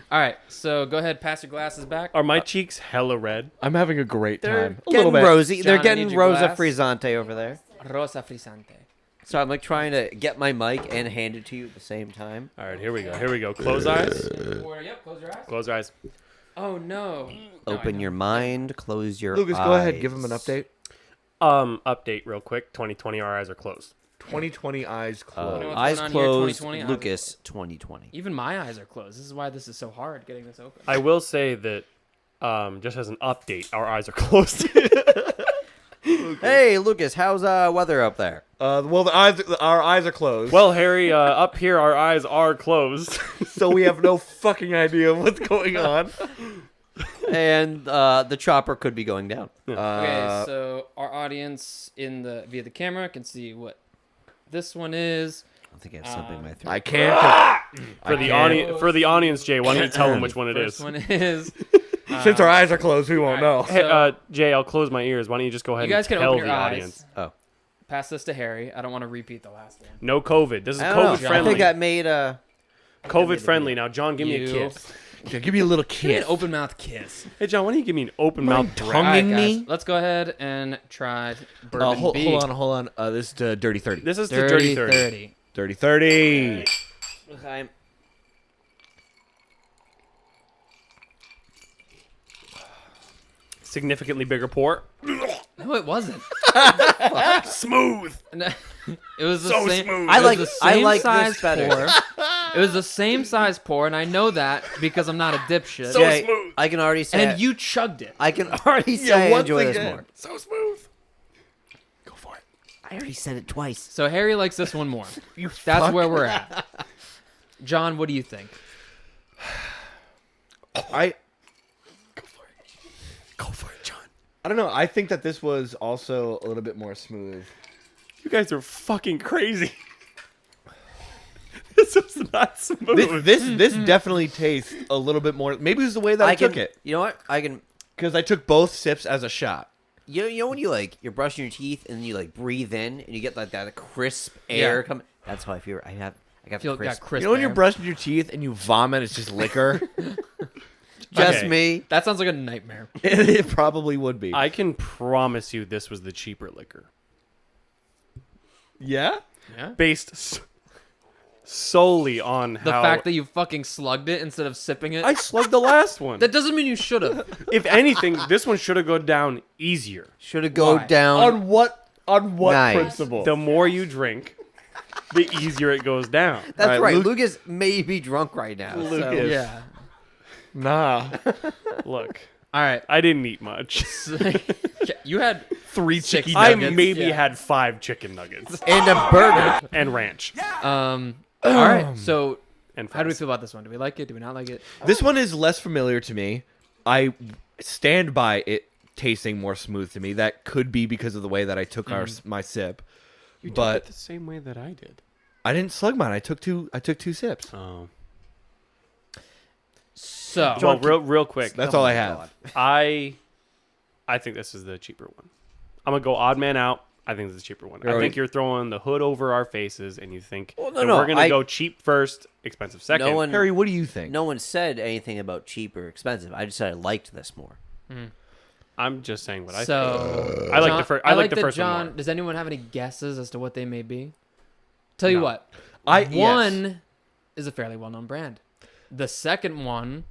All right. So go ahead, pass your glasses back. Are my cheeks hella red? I'm having a great They're time. A little getting bit. rosy. They're John, I getting need your Rosa glass. Frizzante over there. Rosa Frisante. So I'm like trying to get my mic and hand it to you at the same time. All right, here we go. Close eyes. Yep. Close your eyes. Close your eyes. Oh no. Open your mind, close your Lucas, eyes. go ahead. Give him an update. Update real quick. 2020, our eyes are closed. 2020 eyes closed. what's Eyes going on here, closed, 2020, eyes Lucas 2020. Even my eyes are closed. This is why this is so hard getting this open. I will say that, just as an update, our eyes are closed. Hey, Lucas, how's weather up there? Well, our eyes are closed. Well, Harry, up here, our eyes are closed. so we have no fucking idea what's going on. And the chopper could be going down. Okay, so our audience via the camera can see what this one is. I think I have something in my throat. I can't. For the audience, Jay, why don't you tell them which one it First is? one is. Since our eyes are closed, we won't know. Hey, Jay, I'll close my ears. Why don't you just go ahead You guys and can tell open the your eyes. audience? Oh. Pass this to Harry. I don't want to repeat the last one. No COVID. This is I don't know. COVID I friendly. think I made COVID friendly. Now, John, give me a You- kiss. Yeah, give me a little Give me an kiss. open mouth kiss. Hey, John, why don't you give me an open mouth tongue? breath? All right, Tonguing guys, me? let's go ahead and try bourbon Hold B. on. This is Dirty 30. This is the Dirty 30. 30. Dirty 30. Okay. Significantly bigger pour. No, it wasn't. Smooth. It was the So same. smooth. I it like was the I same like size this better. pour. It was the same size pour, and I know that because I'm not a dipshit. So Jay, smooth. I can already say and you chugged it. I can already say I once enjoy this again. more. So smooth. Go for it. I already said it twice. So Harry likes this one more. You That's fuck. where we're at. John, what do you think? I Go for it, John. don't know. I think that this was also a little bit more smooth. You guys are fucking crazy. This is not smooth. This definitely tastes a little bit more. Maybe it was the way that I can, took it. You know what? I can. Because I took both sips as a shot. You know when you're brushing your teeth and you like breathe in and you get like that crisp air Yeah. coming. That's how I feel. I got Feel crisp. got crisp. You know when you're air. brushing your teeth and you vomit, it's just liquor? Just Okay. me. That sounds like a nightmare. It probably would be. I can promise you this was the cheaper liquor. Yeah? Yeah. Based solely on The how... fact that you fucking slugged it instead of sipping it. I slugged the last one. That doesn't mean you should have. If anything, this one should have gone down easier. Should have go Why? down. On what Nice. principle? The more you drink, the easier it goes down. That's Alright, right. Luke- Lucas may be drunk right now. So. Lucas. Yeah. Nah. Look, All right. I didn't eat much. You had 3 Six chicken I nuggets. maybe Yeah. had 5 chicken nuggets And a burger. and ranch all right. So and how do we fries. feel about this one? Do we like it? Do we not like it? This one is less familiar to me. I stand by it tasting more smooth to me. That could be because of the way that I took my sip. You took but it the same way that I did. I didn't slug mine. I took 2 sips. Oh. So Well, real quick. That's all I have. I think this is the cheaper one. I'm gonna go odd man out. I think this is the cheaper one. I think you're throwing the hood over our faces, and you think no, that no, we're gonna I- go cheap first, expensive second. No one, Harry, what do you think? no one said anything about cheap or expensive. I just said I liked this more. I'm just saying what I think. so I like John- the first. I like the that first John. one more. Does anyone have any guesses as to what they may be? Tell you No. what. One is a fairly well-known brand. The second one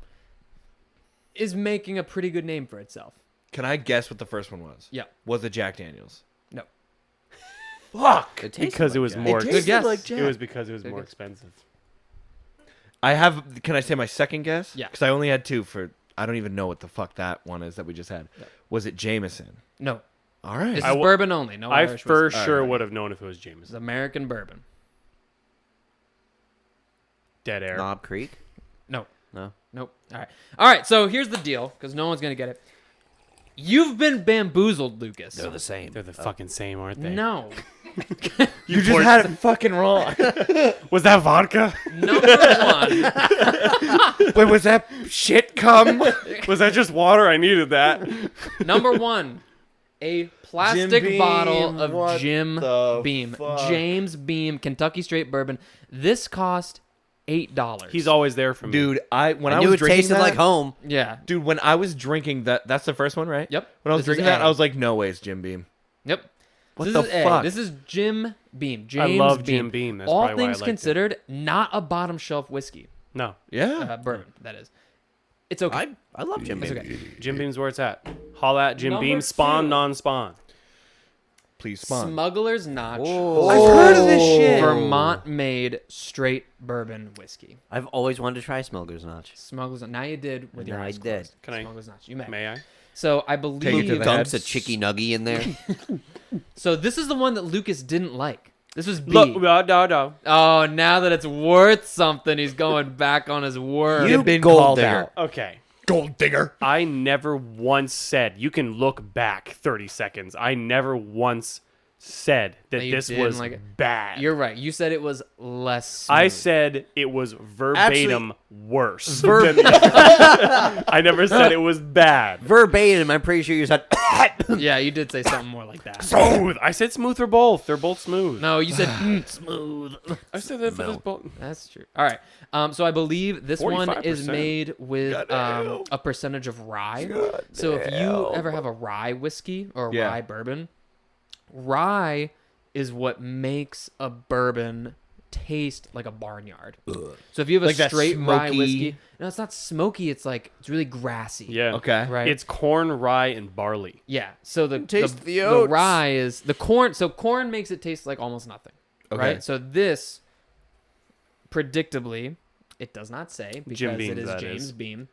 is making a pretty good name for itself. Can I guess what the first one was? Yeah. Was it Jack Daniels? No. Fuck. It tasted Because it like was Jack. more. tasted guess. like It Jack. was because it was Good more guess. expensive. I have. Can I say my second guess? Yeah. Because I only had 2 for. I don't even know what the fuck that one is that we just had. Yeah. Was it Jameson? No. All right. This I is w- bourbon only. No I Irish for whiskey. sure Alright. would have known if it was It's Jameson. American bourbon. Dead air. Knob Creek. No. No. Nope. All right. All right. So here's the deal, because no one's gonna get it. You've been bamboozled, Lucas. They're the same. They're the fucking same, aren't they? No. you just had it fucking wrong. Was that vodka? Number one. Wait, was that shit cum? Was that just water? I needed that. Number one. A plastic Jim bottle Beam, of what Jim the Beam. fuck? James Beam Kentucky Straight Bourbon. This cost $8. He's always there for me. Dude, when I I knew was it drinking tasted that, like home. Yeah. Dude, when I was drinking that's the first one, right? Yep. When I was This is drinking that, A. I was like, no way, it's Jim Beam. Yep. What this the is A. fuck? This is Jim Beam. James love Beam. Jim Beam. That's All probably why I things liked it. considered, not a bottom shelf whiskey. No. Yeah. Bourbon, that is. It's okay. I love Jim It's Beam. okay. Jim Beam's where it's at. Holla at Jim Number Beam. Spawn, two. non-spawn. Please spawn. Smuggler's Notch. I've heard of this shit. Vermont-made straight bourbon whiskey. I've always wanted to try Smuggler's Notch. Smuggler's Notch. Now you did with your Now I eyes did. closed. Can I- Smuggler's Notch. You may. May I? So I Take it believe. to the Dunks head. a chicky nuggy in there. So this is the one that Lucas didn't like. This was B. Look, no. Oh, now that it's worth something, he's going back on his word. You've been gold called digger. out. Okay. Gold digger. I never once said, you can look back 30 seconds. I never once said that That you this didn't was like it. bad. You're right. You said it was less. Smooth. I said it was verbatim worse. Verb- than I never said it was bad. Verbatim, I'm pretty sure you said. Yeah, you did say something more like that. Smooth. I said smooth for both. They're both smooth. No, you said Smooth. I said that for this both. That's true. All right. So I believe this one is 45%. made with a percentage of rye. So if you ever have a rye whiskey or a Yeah. rye bourbon, rye is what makes a bourbon taste like a barnyard. So if you have a Like that straight rye smoky- whiskey, no, it's not smoky. It's really grassy. Yeah. Okay. Right. It's corn, rye, and barley. Yeah. So the Taste the the oats. rye is the corn. So corn makes it taste like almost nothing. Okay. Right. So this, predictably, it does not say because Jim Beam, it is that James is. Beam.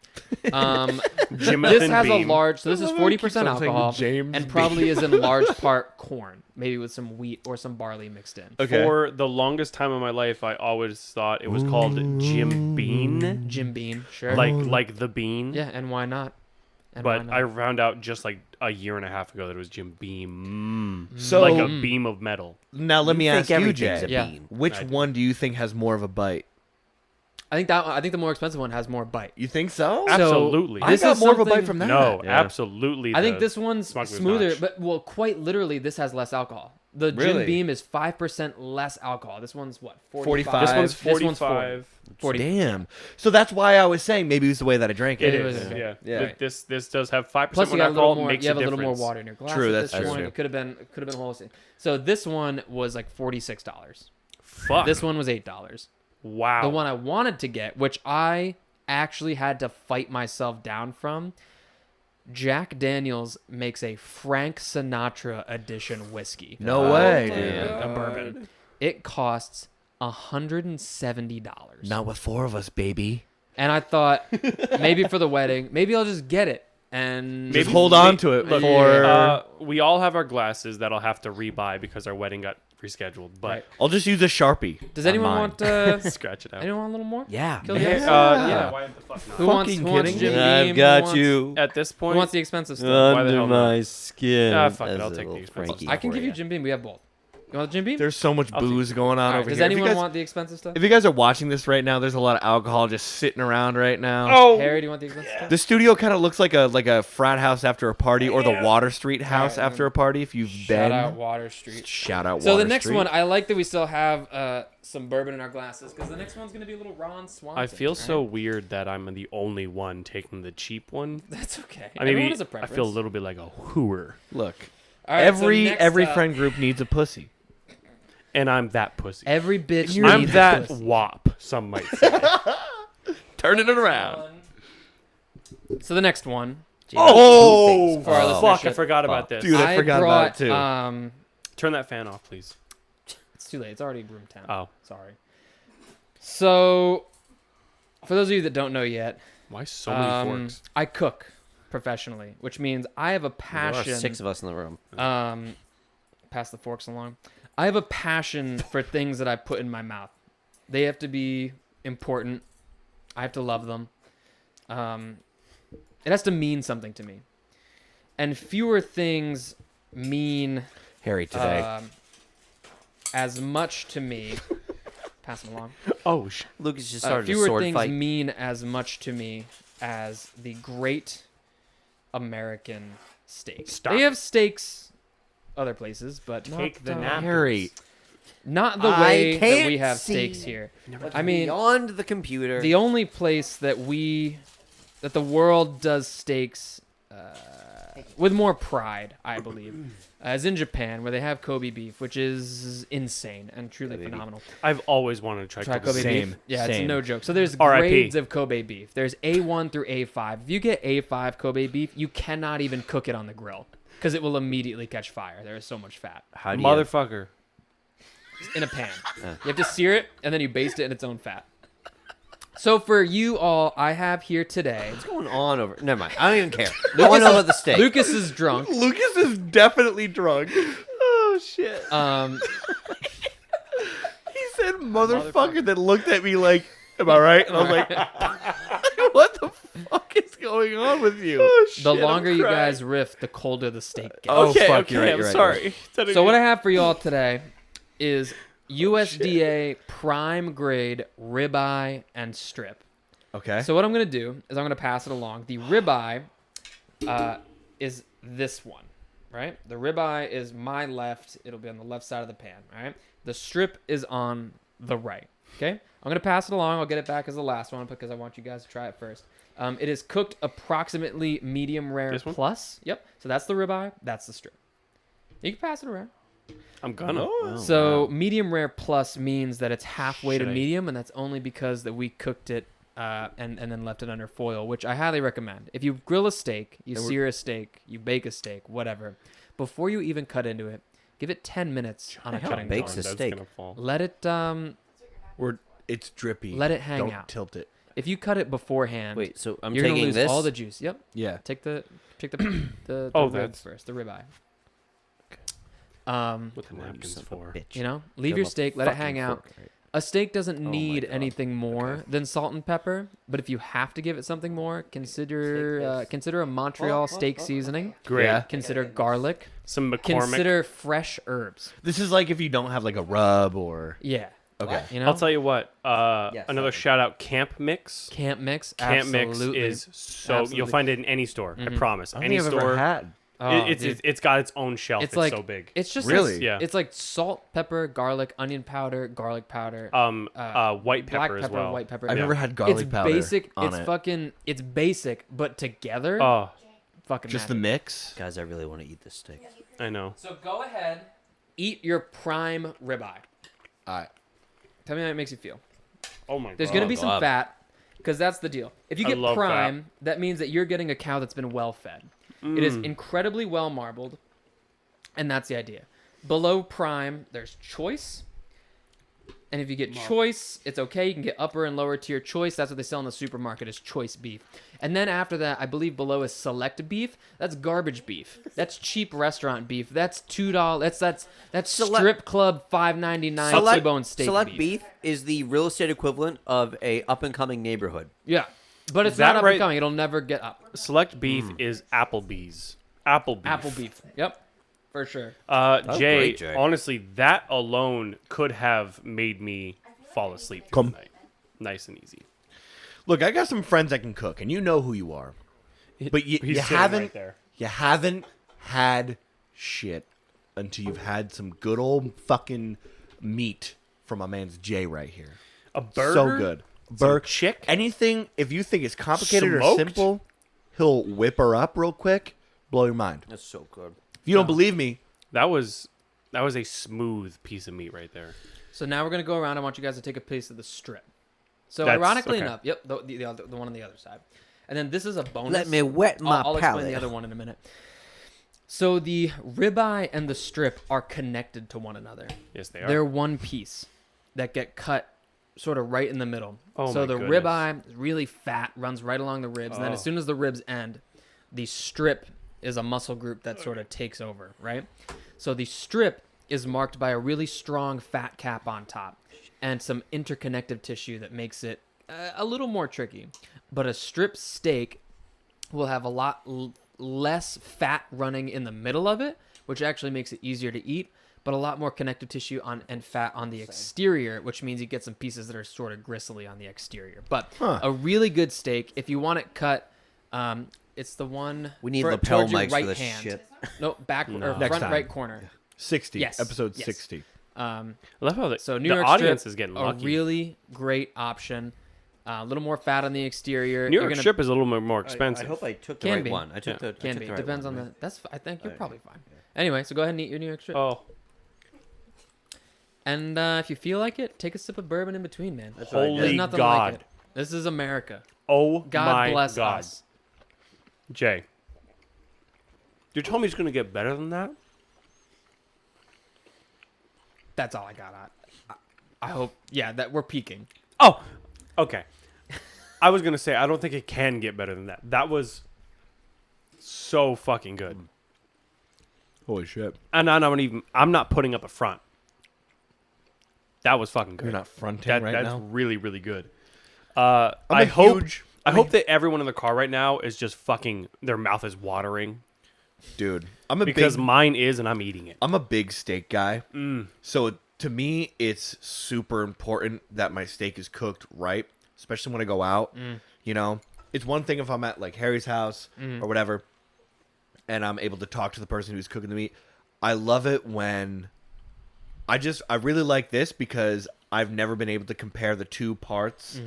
Jimothan This has Beam. a large. So this is 40% on saying alcohol, James and probably is in large part corn, maybe with some wheat or some barley mixed in. Okay. For the longest time of my life, I always thought it was called Jim Bean, Jim Beam, sure. like the bean. yeah, and why not? And But why I not? found out just like a year and a half ago that it was Jim Beam, So like a beam of metal. now let me think ask you, everything's Jay. a Yeah. bean. Which I- one do you think has more of a bite? I think the more expensive one has more bite. You think so? Absolutely. So I this got is more of a bite something- from that. No, Yeah. absolutely. I think the this one's Smuggler's smoother, Notch. but quite literally, this has less alcohol. The Really? Jim Beam is 5% less alcohol. This one's what? 45. This one's This one's 45. 40. Damn. So that's why I was saying maybe it was the way that I drank it. It was, is. okay. Yeah. Yeah. Th- This does have 5% Plus, you more got a alcohol. little more. Makes You have a little more difference. water in your glass. True, with that's this true. one. It could have been a whole thing. So this one was like $46. Fuck. This one was $8. Wow. The one I wanted to get, which I actually had to fight myself down from, Jack Daniels makes a Frank Sinatra edition whiskey. No way, Uh, dude. a bourbon. It costs $170. Not with 4 of us, baby. And I thought maybe for the wedding, maybe I'll just get it. and Just hold on to it for. We all have our glasses that I'll have to rebuy because our wedding got rescheduled. But Right. I'll just use a Sharpie. Does on anyone mine. want scratch it out. anyone want a little more? Yeah. Kill man. Jim? Yeah. Why the fuck not? Who wants kidding Jim me? I've Beam? got Who wants- you At this Who point, wants the expensive stuff? Why the under hell not? my skin. Ah, fuck it, as I'll a take the little expensive Frankie I can for give you ya. Jim Beam. We have both. You want the Jim Beam? There's so much booze going on All right, over does here. anyone if you guys, want the expensive stuff? if you guys are watching this right now, there's a lot of alcohol just sitting around right now. Oh, Harry, do you want the expensive stuff? The studio kind of looks like a frat house after a party, or the Water Street house Alright, after a party. If you've Shout been, out Water Street. shout out. So Water the next Street. one, I like that we still have some bourbon in our glasses because the next one's gonna be a little Ron Swanson. I feel all so right? weird that I'm the only one taking the cheap one. That's okay. I mean, Everyone has a I preference. feel a little bit like a hooer, Look, All right, so every next, friend group needs a pussy. and I'm that pussy. every bitch. I'm needs a that pussy. wop. Some might say. Turning it around. So the next one. Oh, For our Oh, listeners, fuck! I shit. forgot about this. Dude, I forgot about it, too. Turn that fan off, please. It's too late. It's already room 10. Oh, Sorry. So, for those of you that don't know yet, why so many forks? I cook professionally, which means I have a There are passion. 6 of us in the room. Pass the forks along. I have a passion for things that I put in my mouth. They have to be important. I have to love them. It has to mean something to me. And fewer things mean Harry today. as much to me. Pass them along. Oh shit! Lucas just started a Fewer sword things fight. mean as much to me as the great American steak. Stop. They have steaks other places, but Take the not, napkins. Harry, not the I way that can't we have see. steaks here. I mean, Beyond the computer. the only place that the world does steaks with more pride, I believe, is in Japan, where they have Kobe beef, which is insane and truly phenomenal. I've always wanted to try Try Kobe Kobe Same, beef. Yeah, it's same. no joke. So there's R.I.P. grades of Kobe beef. There's A1 through A5. If you get A5 Kobe beef, you cannot even cook it on the grill because it will immediately catch fire. There is so much fat How do you? Motherfucker. in a pan. You have to sear it and then you baste it in its own fat. So for you all, I have here today. What's going on over? Never mind. I don't even care. I want to know about the steak. Lucas is drunk. Lucas is definitely drunk. Oh shit! He said motherfucker that looked at me like, am I right? And I was like, what the fuck is going on with you? The longer you guys riff, the colder the steak gets. Oh, Okay, fuck, okay, you're right, I'm you're right, sorry. So what I have for you all today is USDA prime grade ribeye and strip. Okay. So what I'm gonna do is I'm gonna pass it along. The ribeye is this one, right? The ribeye is my left. It'll be on the left side of the pan, right? The strip is on the right. Okay. I'm gonna pass it along. I'll get it back as the last one because I want you guys to try it first. It is cooked approximately medium rare This one? plus. Yep. So that's the ribeye. That's the strip. You can pass it around. I'm gonna. So medium rare plus means that it's halfway to Should I- medium, and that's only because that we cooked it and then left it under foil, which I highly recommend. If you grill a steak, you sear a steak, you bake a steak, whatever, before you even cut into it, give it 10 minutes on a hell cutting bakes board. a steak? Gonna fall. Let it It's drippy. let it hang Don't out. tilt it. If you cut it beforehand, Wait, so I'm you're gonna taking lose this. all the juice. Yep. Yeah. Take the Oh, rib that's- first, the ribeye. What the napkins Son of a for? bitch. You know, leave Give your him a steak, let it fucking hang out. fork, right? A steak doesn't my need God. anything more than salt and pepper, but if you have to give it something more, consider a Montreal steak seasoning. Great. Yeah. Consider garlic. Some McCormick. Consider fresh herbs. This is like if you don't have like a rub or. Yeah. Okay. You know, I'll tell you what. Yes, Another shout out, Camp Mix. Camp Mix. Camp Mix absolutely. is so. Absolutely. You'll find it in any store. I promise. I don't Any think I've store. ever had. Oh, It's dude. it's got its own shelf. It's like so big. It's just Really? like, Yeah. It's like salt, pepper, garlic, onion powder, garlic powder, White black pepper pepper, as well. white pepper. I've Yeah. never had garlic It's powder basic. on It's it. fucking. It's basic, but together, Oh, fucking. Just the magic. mix. Guys, I really want to eat this steak. I know. So go ahead, eat your prime ribeye. All right. Tell me how it makes you feel. Oh my god. There's gonna be some God. fat, because that's the deal. If you I get love prime, that means that you're getting a cow that's been well fed. It is incredibly well marbled, and that's the idea. Below prime, there's choice, And if you get choice, it's okay. You can get upper and lower tier choice. That's what they sell in the supermarket is choice beef. And then after that, I believe below is select beef. That's garbage beef. That's cheap restaurant beef. That's $2. That's strip club $5.99 T-bone steak Select beef is the real estate equivalent of a up and coming neighborhood. Yeah. But it's That not up right- and coming. It'll never get up. Select beef is Applebee's. Apple beef. Apple beef. Yep. For sure. Jay, great, Jay. honestly, that alone could have made me fall asleep through the night. Nice and easy. Look, I got some friends that can cook, and you know who you are. But you He's sitting haven't right there. you haven't had shit until you've had some good old fucking meat from my man's Jay right here. A burger? So good. Burger, chick? anything. If you think it's complicated or Smoked? simple, he'll whip her up real quick, blow your mind. That's so good. If you don't believe me, That was a smooth piece of meat right there. So now we're gonna go around. I want you guys to take a piece of the strip. So That's- ironically okay. enough, yep, the one on the other side, and then this is a bonus. Let me wet my I'll explain palate. the other one in a minute. So the ribeye and the strip are connected to one another. Yes, they are. They're one piece that get cut sort of right in the middle. Oh so my the goodness. ribeye is really fat, runs right along the ribs, and then as Oh. soon as the ribs end, the strip is a muscle group that sort of takes over, right? So the strip is marked by a really strong fat cap on top and some interconnective tissue that makes it a little more tricky. But a strip steak will have a lot less fat running in the middle of it, which actually makes it easier to eat, but a lot more connective tissue and fat on the exterior, which means you get some pieces that are sort of gristly on the exterior. But a really good steak, if you want it cut, it's the one. We need for- lapel towards your mics for right this hand. shit. No, back or Next front time. right corner. 60. Yes, Episode yes. 60. I love how So the New York audience strip, is getting a lucky. really great option. A little more fat on the exterior. New You're York gonna- strip is a little bit more expensive. I hope I took the Can right be. one. I took Yeah. the Can I be. took the right Depends one, on right? the. That's. I think you're probably fine. Anyway, so go ahead and eat your New York strip. Oh, And if you feel like it, take a sip of bourbon in between, man. That's what I did. There's holy nothing God. like it. This is America. Oh God my bless God. us. Jay, you told me it's going to get better than that? That's all I got. I hope. Yeah, that we're peaking. Oh, okay. I was going to say, I don't think it can get better than that. That was so fucking good. Holy shit. And I'm not putting up a front. That was fucking good. You're not fronting That, right that's now? really, really good. I'm I a hope huge- I hope that everyone in the car right now is just fucking, their mouth is watering. Dude, I'm a Because big mine is, and I'm eating it. I'm a big steak guy. So to me, it's super important that my steak is cooked right, especially when I go out. You know, it's one thing if I'm at like Harry's house or whatever, and I'm able to talk to the person who's cooking the meat. I love it when I really like this because I've never been able to compare the two parts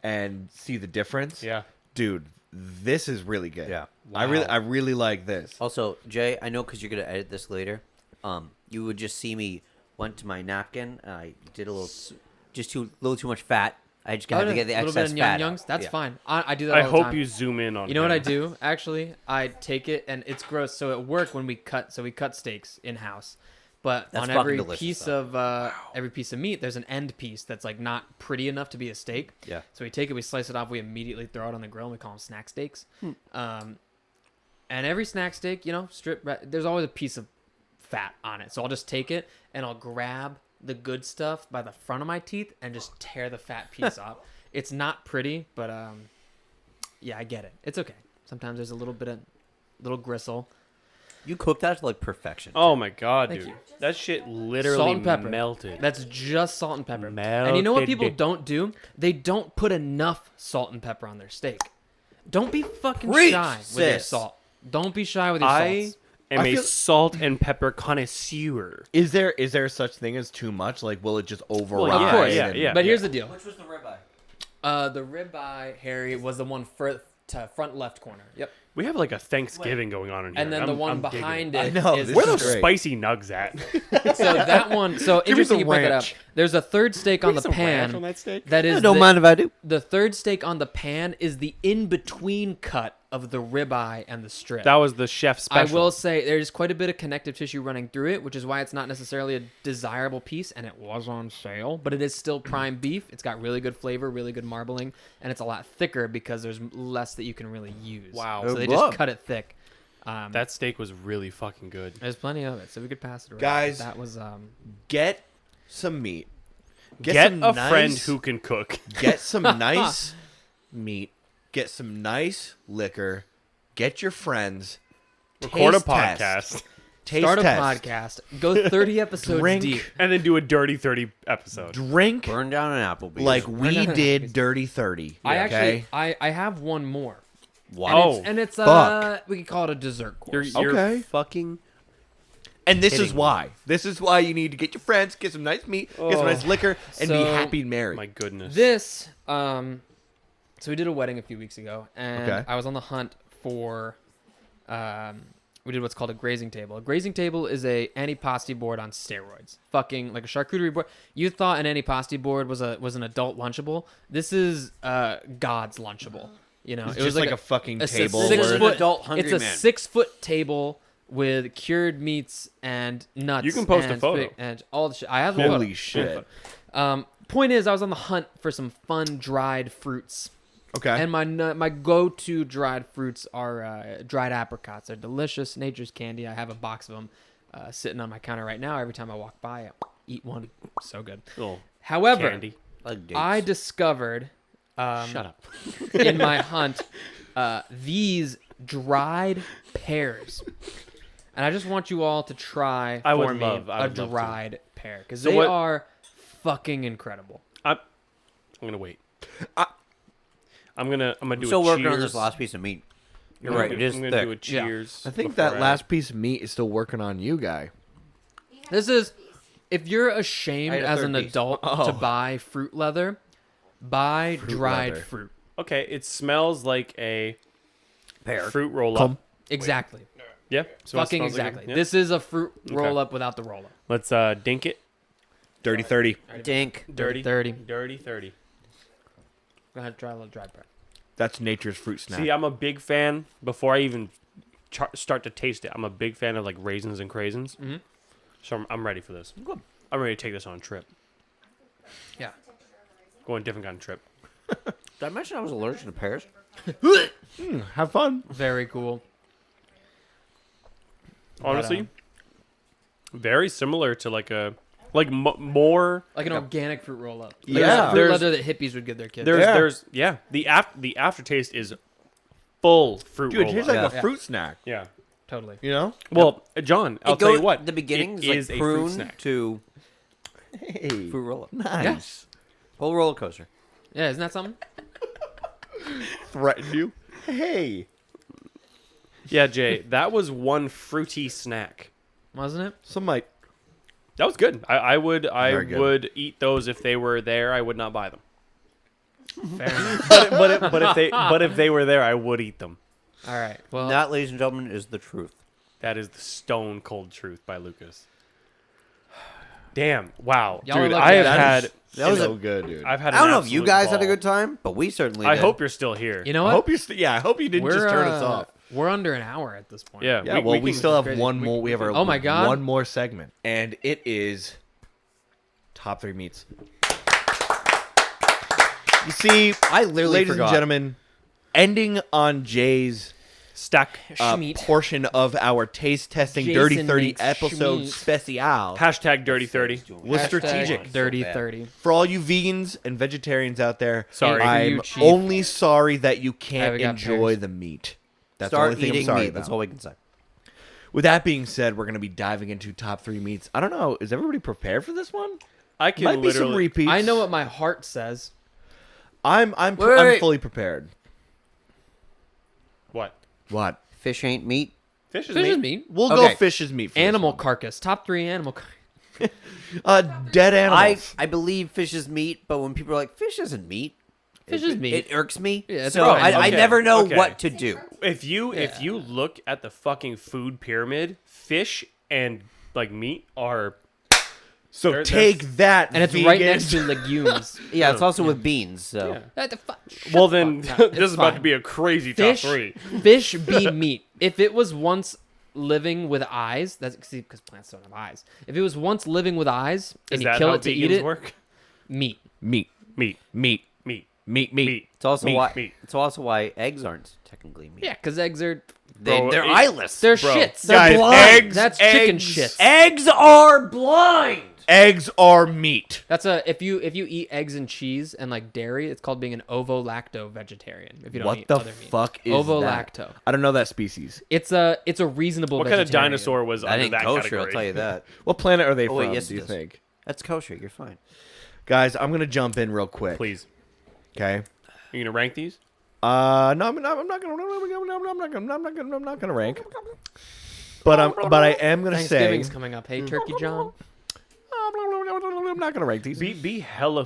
and see the difference. Yeah. Dude, this is really good. Yeah. I really like this. Also, Jay, I know because you're gonna edit this later. You would just see me went to my napkin. And I did a little, little too much fat. I just had to get the a little excess bit of fat. youngs. out. That's Yeah. fine. I do that. I all the hope time. you zoom in on You know what him. I do? Actually, I take it, and it's gross. So at work, when we cut steaks in house, but That's on fucking every delicious, piece though. of every piece of meat, there's an end piece that's like not pretty enough to be a steak. Yeah. So we take it, we slice it off, we immediately throw it on the grill, and we call them snack steaks. And every snack steak, there's always a piece of fat on it. So I'll just take it and I'll grab the good stuff by the front of my teeth and just tear the fat piece off. It's not pretty, but yeah, I get it. It's okay. Sometimes there's a little gristle. You cooked that to like perfection. Oh my God, Thank dude. you. That shit literally Salt and pepper. melted. That's just salt and pepper. And you know what Melted people it. don't do? They don't put enough salt and pepper on their steak. Don't be fucking Preach, shy with your sis. salt. Don't be shy with your I salts. am I a feel- salt and pepper connoisseur. Is there such thing as too much? Like, will it just override? Of course. yeah, and- yeah. But here's the deal. Which was the ribeye? The ribeye, Harry, was the one to front left corner. Yep. We have like a Thanksgiving going on in here. And then the one I'm digging behind it. it. know, is this Where is are those great. spicy nugs at? so that one. So me interesting the you bring that up. ranch. There's a third steak on the Some ranch pan. on that steak? That is Don't mind if I do. the third steak on the pan is the in between cut of the ribeye and the strip. That was the chef special. I will say there's quite a bit of connective tissue running through it, which is why it's not necessarily a desirable piece, and it was on sale, but it is still prime beef. It's got really good flavor, really good marbling, and it's a lot thicker because there's less that you can really use. Wow. So they Whoa. just cut it thick. That steak was really fucking good. There's plenty of it, so we could pass it around. Guys, That was Get some meat. Get some a friend nice- who can cook. Get some nice meat. Get some nice liquor. Get your friends. Record a taste test. podcast. Taste start a test. podcast, go 30 episodes Drink. deep. And then do a Dirty 30 episode. Drink Burn down an Applebee's. like we did Dirty 30. I okay? actually I have one more. Oh, And it's fuck. we could call it a dessert course. you're Okay. fucking... And this is Kidding. why. This is why you need to get your friends, get some nice meat, get some nice liquor, and be So- happy and merry. My goodness. This, so we did a wedding a few weeks ago, and Okay. I was on the hunt for, we did what's called a grazing table. A grazing table is a antipasti board on steroids. Fucking like a charcuterie board. You thought an antipasti board was an adult lunchable. This is God's lunchable. You know, It's it was just like a fucking a table six where- foot, An adult hungry it's a man. 6 foot table with cured meats and nuts. You can post a and photo. and all the shit. I have a Holy photo. shit. Point is, I was on the hunt for some fun dried fruits. Okay. And my go-to dried fruits are dried apricots. They're delicious, nature's candy. I have a box of them sitting on my counter right now. Every time I walk by, I eat one. So good. Little However, candy. Like dates. I discovered Shut up. in my hunt these dried pears. And I just want you all to try I for would me love- I a would love to. dried pear because So they what- are fucking incredible. I'm gonna wait. I'm gonna do Still a working on cheers. this last piece of meat. You're I'm right. gonna- It is I'm gonna thick. do a cheers. I think before that I- last piece of meat is still working on you, guy. This is if you're ashamed I ate a as third an piece. adult to buy fruit leather, buy dried leather. fruit. Okay, it smells like a Pear. fruit roll Come. up. Exactly. Yeah, so it Fucking smells like exactly. it. Yeah. This is a fruit Okay. roll up without the roll up. Let's dink it. Dirty 30. Dink. Dirty 30. Dirty 30. Go ahead, try a little dried pear. That's nature's fruit snack. See, I'm a big fan. Before I even start to taste it, I'm a big fan of like raisins and craisins. Mhm. So I'm ready for this. I'm ready to take this on a trip. Yeah. Go on a different kind of trip. Did I mention I was allergic to pears? Have fun. Very cool. Honestly, very similar to like a more. Like an organic fruit roll up. Yeah. Like fruit There's- leather that hippies would give their kids. There's the aftertaste is full fruit Dude, it roll tastes up. like Yeah. a fruit snack. Yeah. Totally. You know? Well, John, I'll It tell you goes- what. The beginning it is is like a fruit prune snack. to Hey. fruit roll up. Nice. Whole roller coaster. Yeah, isn't that something? Threatened you? Hey. Yeah, Jay, that was one fruity snack. Wasn't it? Some like That was good. I would Very good. would eat those if they were there. I would not buy them. Fair enough. But if they were there, I would eat them. All right. Well, That, ladies and gentlemen, is the truth. That is the stone cold truth by Lucas. Damn! Wow, Y'all are dude, lucky I have that had. That was so a, good, dude. I've had. I don't an know if you absolute guys had a ball. good time, but we certainly I did. hope you're still here. you know I what? hope you I hope you didn't just turn us off. We're under an hour at this point. Yeah. Yeah, well, we can- still have crazy. one more. We have our Oh my God. one more segment, and it is top 3 meats. You see, I literally ladies forgot. and gentlemen, ending on Jay's stack. Schmeat. portion of our taste testing Jason Dirty 30 makes episode schmeat. special Hashtag dirty 30. was Hashtag strategic. Dirty So bad. 30. For all you vegans and vegetarians out there, Sorry. I'm You, Chief. only sorry that you I can't haven't got enjoy pears. the meat. That's the Start only thing I'm eating sorry meat. about. That's all we can say. With that being said, we're going to be diving into top 3 meats. I don't know. Is everybody prepared for this one? I can Might be some literally. repeats. I know what my heart says. I'm Wait. fully prepared. What? What? Fish ain't meat. Fish is Fish meat. is meat. We'll Okay. go fish's meat. For Animal this carcass. Top 3 animal carcass. one. Dead animals. I believe fish is meat, but when people are like, fish isn't meat, Fish is meat. It irks me. Yeah, it's so fine. I Okay, never know okay. what to do. If you look at the fucking food pyramid, fish and like meat are So There- take that, and it's vegan. right next to legumes. Yeah, it's also with beans. So Yeah. What the fuck? well. Then Shut the fuck up. this It's is about to fine. be a crazy Fish, top three. fish be meat. If it was once living with eyes, that's because plants don't have eyes. If it was once living with eyes and Is you that kill how it to vegans eat it, work? meat. meat, Meat, meat, meat, meat, meat. meat. it's also Meat, why meat. it's also why eggs aren't technically meat. Yeah, because eggs are Bro, They're it- eyeless. they're Bro. shits. Guys, They're blind. eggs- That's chicken eggs- shits. Eggs are blind. Eggs are meat. That's if you eat eggs and cheese and like dairy, it's called being an ovo-lacto vegetarian. If you don't What eat the other meat. fuck is Ovo-lacto. that? I don't know that species. It's a reasonable. What kind of vegetarian. dinosaur was That under ain't that kosher. category? I'll tell you that. What planet are they Oh, wait, from? yes, do it you is. think? That's kosher. You're fine. Guys, I'm gonna jump in real quick. Please, Okay. you gonna rank these? No, I'm not gonna. I'm not gonna rank. But I am gonna say. Thanksgiving's coming up. Hey, Turkey John. I'm not gonna rank these. Be hella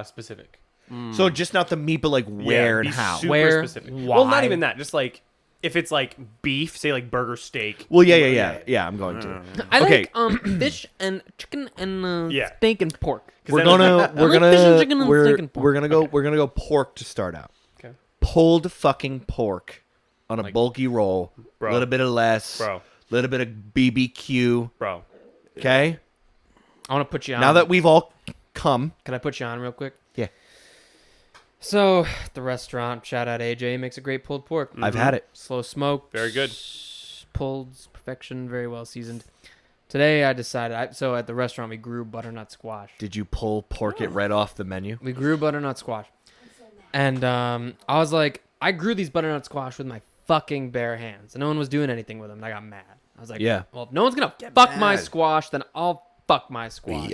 specific. So just not the meat, but like where Yeah, and be how. Super Where, specific. Well, why? not even that. Just like if it's like beef, say like burger steak. Well, yeah. I'm going to. I Okay. like fish and chicken and Yeah. steak and pork. We're then- gonna I like fish and chicken and steak and pork. we're gonna go pork to start out. Okay. Pulled fucking pork on a Like- bulky roll. A Bro. little bit of less. Bro. Little bit of BBQ. Bro. Okay. I want to put you on. Now that we've all come. Can I put you on real quick? Yeah. So the restaurant, shout out AJ, makes a great pulled pork. I've had it. Slow smoke, Very good. pulled perfection, very well seasoned. Today I decided. So at the restaurant we grew butternut squash. Did you pull pork it right off the menu? We grew butternut squash, and I was like, I grew these butternut squash with my fucking bare hands, and no one was doing anything with them. And I got mad. I was like, Yeah. well, if no one's gonna fuck my mad. squash, then I'll fuck my squash.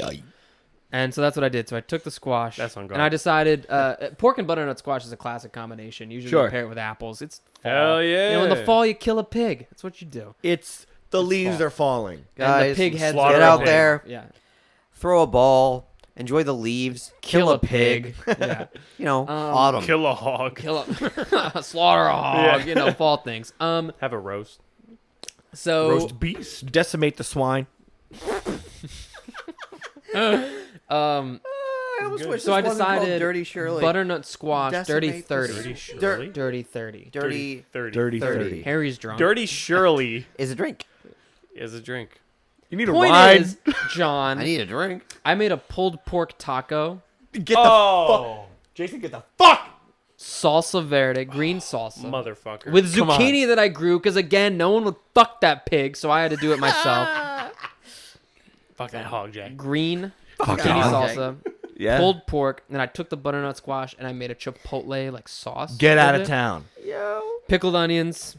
And so that's what I did. So I took the squash, That's on and guard. I decided pork and butternut squash is a classic combination. Usually Sure. you pair it with apples. It's fall. Hell You know, in the yeah. fall you kill a pig. That's what you do. It's the leaves fall. are falling. And Guys, the pig heads slaughter Get a out pig. there, Yeah. throw a ball, enjoy the leaves, kill a pig. yeah. You know, autumn. Kill a hog. Kill a slaughter a hog. Yeah. You know, fall things. Have a roast. So Roast beast. Decimate the swine. I almost wish So I this wasn't called decided Dirty Shirley. butternut squash, dirty Decimate 30. Dirty Shirley. Dirty 30. Dirty 30. Dirty 30. 30. Harry's drunk. Dirty Shirley is a drink. is a drink. You need a Point ride. is, John, I need a drink. I made a pulled pork taco, Get the Oh, Jason, get the fuck. salsa verde, green salsa, motherfucker. with Come on. zucchini that I grew because again, no one would fuck that pig, so I had to do it myself. Fuck that hog, Jack. Green God. zucchini salsa, Yeah. pulled pork, and then I took the butternut squash and I made a chipotle like sauce. Get out with of it. town. Pickled onions,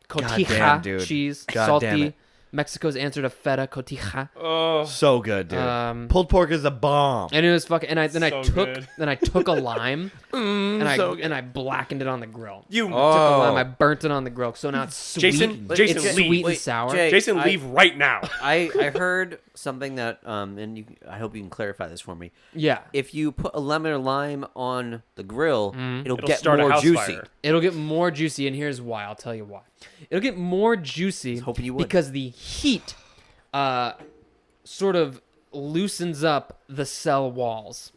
Goddamn, cotija dude. cheese, God salty. damn it. Mexico's answer to feta cotija. Oh, So good, dude. Pulled pork is a bomb. And it was fucking. And I So good. I took a lime and so good. I blackened it on the grill. you. Took a lime, Oh. I burnt it on the grill. So now it's sweet. Jason, it's Jason, sweet leave. and sour. Jay, Jason, I- leave right now. I heard something that and you, I hope you can clarify this for me. Yeah, If you put a lemon or lime on the grill, it'll, It'll get start a more house juicy. fire. it'll get more juicy, and here's why. I'll tell you why. It'll get more juicy hoping you would. because the heat, sort of loosens up the cell walls.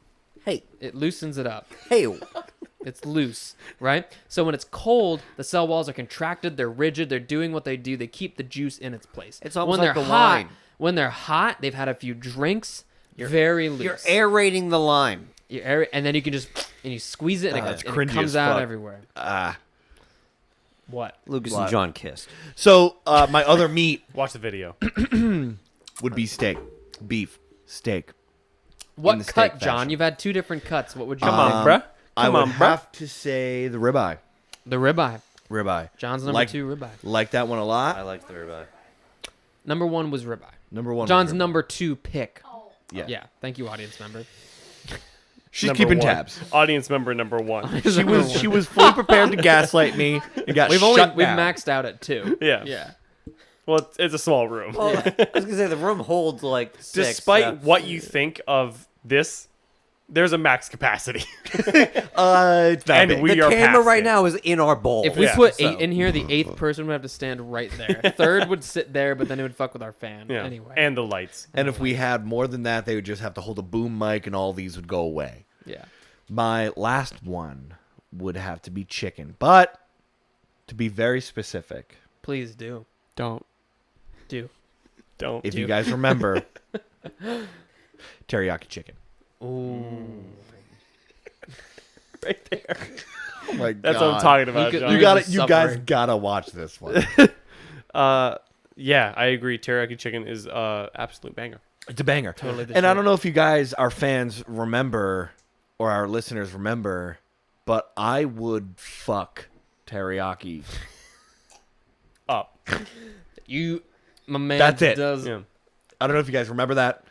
Hey, It loosens it up. hey, It's loose, right? So when it's cold, the cell walls are contracted, they're rigid, they're doing what they do, they keep the juice in its place. It's almost when like they're the hot, wine. when they're hot, they've had a few drinks, very loose. you're aerating the lime. And then you can just and you squeeze it and, That's and it cringy comes as out fuck. everywhere. What? Lucas What? and John kissed. So my other meat Watch the video. would be steak, beef, steak. What the cut, steak John? fashion. You've had two different cuts. What would you Come pick? on, bruh. I Come would on, bruh. have to say the ribeye. The ribeye. Ribeye. John's number Like- 2 ribeye. Like that one a lot. like the ribeye. Number 1 was ribeye. Number one. was John's ribeye. number 2 pick. Yeah. Yeah. Thank you, audience member. She's Number keeping one. tabs. Audience member number 1. She was fully prepared to gaslight me and got We've shut down. maxed out at 2. Yeah. Yeah. Well, it's a small room. Well, I was gonna say the room holds like 6. Despite what you think of this, There's a max capacity. It's that And big. we The are camera past right it. now is in our bowl. If we Yeah, put so- 8 in here, the 8th person would have to stand right there. Third would sit there, but then it would fuck with our fan. Yeah. Anyway. And the lights. And if we had more than that, they would just have to hold a boom mic, and all these would go away. yeah. My last one would have to be chicken, but to be very specific, Please do. Don't. Do. if you guys remember, teriyaki chicken. Ooh. Right there. Oh my That's what I'm talking about. could- John. You You're got just You guys suffering. gotta watch this one. Yeah, I agree. Teriyaki chicken is absolute banger. It's a banger. Totally the And I shit. don't know if you guys, our fans, remember, or our listeners remember, but I would fuck teriyaki. Up. My man That's it. does Yeah. I don't know if you guys remember that.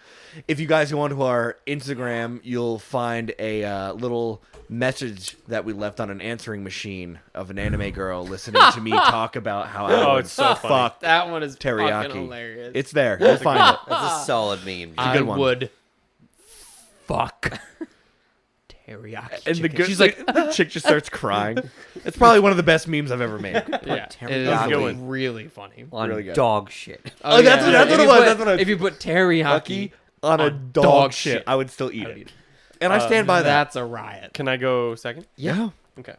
If you guys go onto our Instagram, you'll find a little message that we left on an answering machine of an anime girl listening to me talk about how I Oh, would it's so funny. fuck that one is teriyaki. fucking hilarious. It's there. You'll find it. That's a solid meme. I good one. would fuck teriyaki. And the chicken. good, She's like, the chick just starts crying. It's probably one of the best memes I've ever made. yeah, it is teriyaki Good one. really funny. on really good. dog shit. Oh, that's what- that's If what it you was, put- that's what I- If you put teriyaki, Lucky on a on dog, dog shit, shit. I would still eat I would it. eat it. And I stand by that. That's a riot. Can I go second? Yeah. Okay.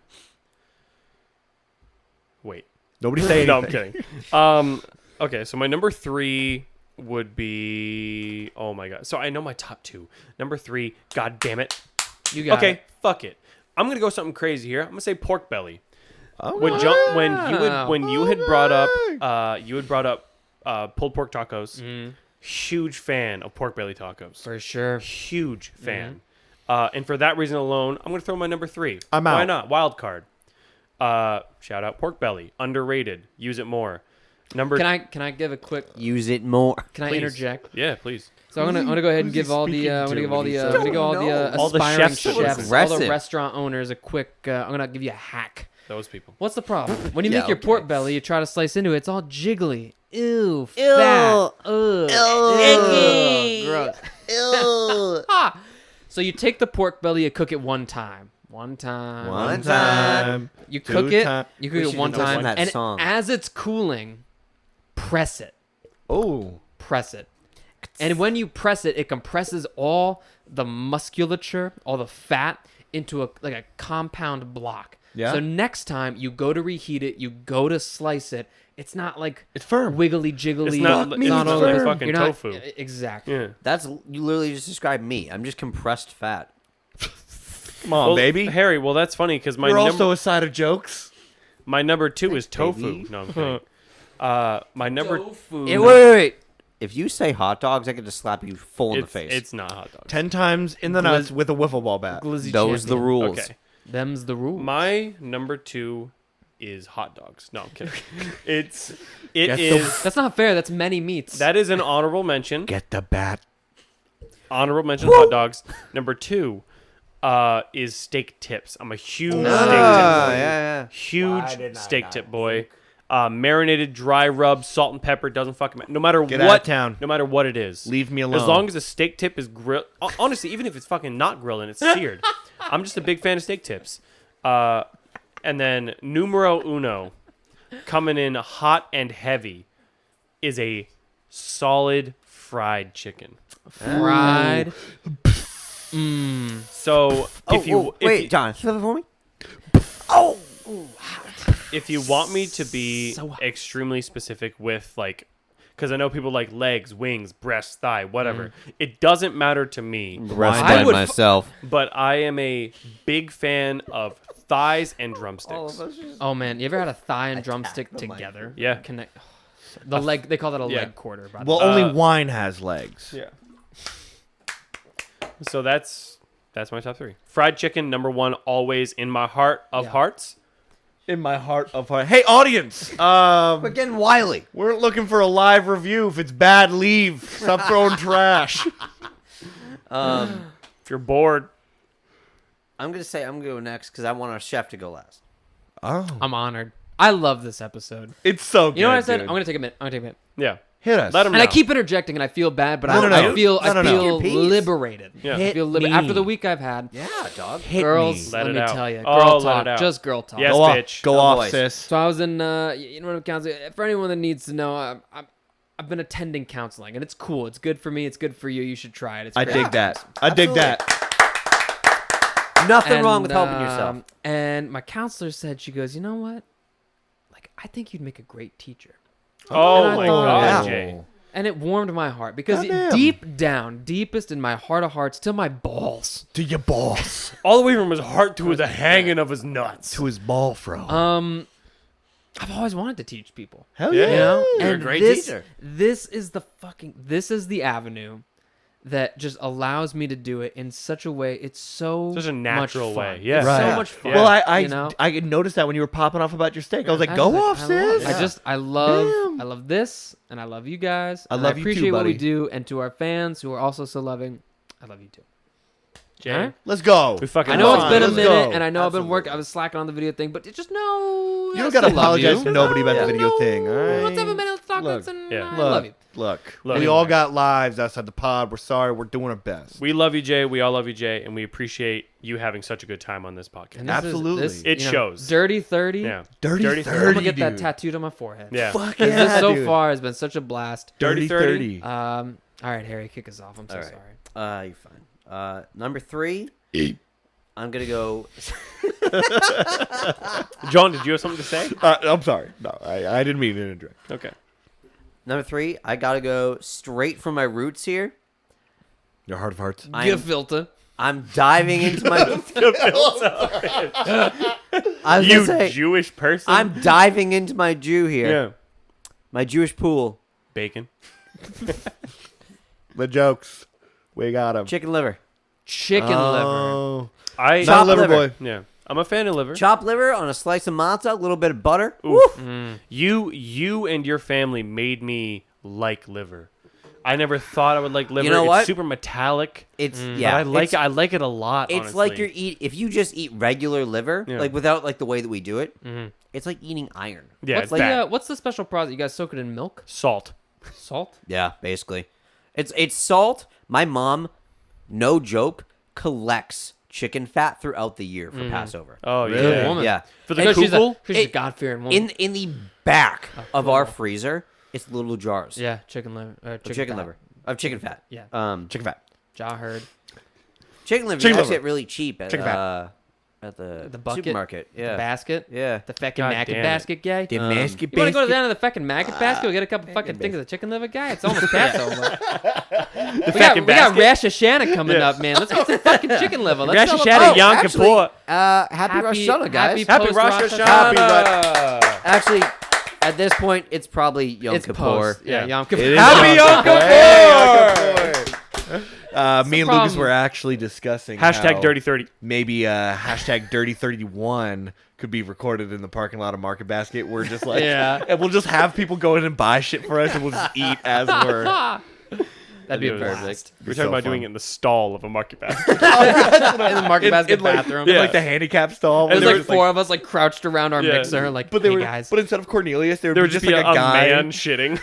Wait. Nobody say anything. No, I'm kidding. Okay, so my number 3 would be. Oh my god. So I know my top 2. Number 3. God damn it. You got Okay, it. fuck it. I'm gonna go something crazy here. I'm gonna say pork belly. Oh, When you had brought up pulled pork tacos. Huge fan of pork belly tacos. For sure. Huge fan. And for that reason alone, I'm gonna throw my number 3. I'm Why out. not? Wild card. Shout out pork belly. Underrated. Use it more. Number. Can I give a quick? Use it more. Can I Please. interject? Yeah, please. So I'm gonna go ahead and give all the All the aspiring chefs that listen. chefs, all the Aggressive. restaurant owners a quick. I'm gonna give you a hack. Those people. What's the problem? When you Yeah, make your okay. pork belly, you try to slice into it. It's all jiggly. Ew, fat. Ugh, gross. So you take the pork belly, you cook it one time. One You time. cook Two it. time. You We cook it should one listen to time, that and song. as it's cooling, press it. Oh. Press it. And when you press it, it compresses all the musculature, all the fat into a compound block. Yeah. So next time you go to reheat it, you go to slice it, it's not like It's firm. wiggly jiggly. It's not all like over. fucking You're not- tofu. Exactly. Yeah. You literally just described me. I'm just compressed fat. Come on, Well, baby. Harry, well, that's funny because my We're number also a side of jokes. my number 2 is tofu. baby. No, I'm kidding. My number Wait. If you say hot dogs, I could just slap you full in the face. It's not hot dogs. 10 times in the nuts with a wiffle ball bat. Glizzy Those the champion. rules. Okay. Them's the rules. My number 2 is hot dogs. No, I'm kidding. It Get the- is That's not fair. That's many meats. that is an honorable mention. Get the bat. Honorable mention hot dogs. Number 2 is steak tips. I'm a huge steak tip boy. yeah. Huge steak tip boy. Marinated, dry rub, salt and pepper doesn't fucking matter. No matter Get what out of town. No matter what it is. Leave me alone. As long as the steak tip is grilled. Honestly, even if it's fucking not grilled and it's seared, I'm just a big fan of steak tips. And then numero uno, coming in hot and heavy, is a solid fried chicken. fried. So Wait, John, flip it for me. if you want me to be extremely specific with like, because I know people like legs, wings, breast, thigh, whatever. It doesn't matter to me. Rest I by would myself. But I am a big fan of thighs and drumsticks. Oh man, you ever had a thigh and drumstick together? Yeah. Connect. The leg. They call that a Yeah. leg quarter. By the Well, way. only wine has legs. Yeah. So that's my top 3. Fried chicken, number 1, always in my heart of Yeah. hearts. In my heart of heart. Hey, audience. We're getting wily. We're looking for a live review. If it's bad, leave. Stop throwing trash. If you're bored, I'm gonna go next because I want our chef to go last. Oh. I'm honored. I love this episode. It's so good. You know what I said? dude. I'm gonna take a minute. yeah. Hit us. Let 'em And I know. keep interjecting, and I feel bad, but No, no, I no. feel No, no, no. Your piece. liberated. Yeah. I feel Hit after the me. week I've had. Yeah, dog. Hit Girls, me. Let let it me out. tell you, Oh, girl let talk, it out. just girl talk. Yes, Go off, bitch. go No off, voice. sis. So I was in, you know, counseling. For anyone that needs to know, I've been attending counseling, and it's cool. It's good for me. It's good for you. You should try it. It's I great. dig that. I dig that. Nothing wrong with helping yourself. And my counselor said, she goes, you know what? Like, I think you'd make a great teacher. Oh And I my thought, God, yeah. Jay. And it warmed my heart because Goddamn. deep down, deepest in my heart of hearts, to my balls, To your balls. All the way from his heart to the hanging of his nuts. To his ball fro. I've always wanted to teach people. Hell yeah. yeah. You know, You're a and great this, teacher. This is the avenue that just allows me to do it in such a way. It's so Such a natural much fun. way. Yeah. It's Right. so Yeah. much fun. Well, I you know? noticed that when you were popping off about your steak. I was like, I go was like, off, sis. I love this, and I love you guys. I and love you too, appreciate what we buddy. do, and to our fans who are also so loving, I love you too. Jay. All right? Let's go. We fucking I know love it's you. been a Let's minute, go. and I know I've been Absolutely. working. I was slacking on the video thing, but just know You I don't gotta still love apologize you. to nobody about Yeah. the video thing. All right. Let's have a minute. Let's talk. Look, and yeah. I love you. Look, Look. we all got lives outside the pod. We're sorry. We're doing our best. We love you, Jay. We all love you, Jay, and we appreciate you having such a good time on this podcast. And this Absolutely. It you know, shows. Dirty 30. Yeah. Dirty 30, I'm gonna get that dude. tattooed on my forehead. Yeah. Fuck 'Cause yeah, this so dude. far has been such a blast. Dirty 30. All right, Harry, kick us off. I'm so All right. sorry. You're fine. Number 3. I'm gonna go. John, did you have something to say? I'm sorry. No, I didn't mean to interrupt. Okay. Number 3. I gotta go straight from my roots here. Your heart of hearts. I'm, Filter. I'm diving into my. I was You gonna say, Jewish person. I'm diving into my Jew here. yeah. My Jewish pool. Bacon. The jokes. We got them. Chicken liver. Chicken liver. Oh. I Not Chopped liver liver. boy. Yeah. I'm a fan of liver. Chopped liver on a slice of matzah, a little bit of butter. Oof. You and your family made me like liver. I never thought I would like liver. You know It's what? super metallic. It's But yeah. I like it's, it. I like it a lot. It's honestly. like if you just eat regular liver, Yeah. like without like the way that we do it, it's like eating iron. Yeah, it's What's bad. what's the special process? You guys soak it in milk, Salt. salt. Yeah, basically. It's salt. My mom, no joke, collects chicken fat throughout the year for Passover. Oh Really? yeah. Woman. Yeah. For the And Because she's a, kugel? 'cause she's a God-fearing woman. In the back of our freezer, it's little jars Yeah, chicken liver. of chicken fat. liver. Of chicken fat. Yeah. Chicken fat. Ja heard. Chicken liver Chicken you actually liver. get really cheap at Chicken fat. at the, The bucket? supermarket. The Yeah. basket. Yeah. The feckin' God maggot damn it. basket guy. The Um, masket You want to go basket. down to the feckin' maggot basket? We'll get a couple fucking things of the chicken liver guy. It's almost Passover. The we fucking got basket. Rosh Hashanah coming Yeah. up, man. Let's get some fucking chicken liver. Let's Rosh celebrate. Hashanah, Oh, Yom actually, Kippur. happy Rosh Hashanah, guys. Happy post Rosh Rosh Hashanah. Actually, at this point, it's probably Yom It's Kippur. post. Yeah, Yeah. Yom Kippur. It is Happy Yom Kippur. Me and Lucas problem. were actually discussing Hashtag how Dirty 30. maybe hashtag Dirty 31 could be recorded in the parking lot of Market Basket. We're just like, Yeah. and we'll just have people go in and buy shit for us, and we'll just eat as we're. That'd be a That'd be blast. We're so talking about fun. doing it in the stall of a market basket. In the market basket like, bathroom. in, Yeah. like the handicap stall. There's where like there was, four of us like crouched around our Yeah. mixer, like, But they hey were, guys. but instead of Cornelius, there There would would be just just be like a guy, man shitting.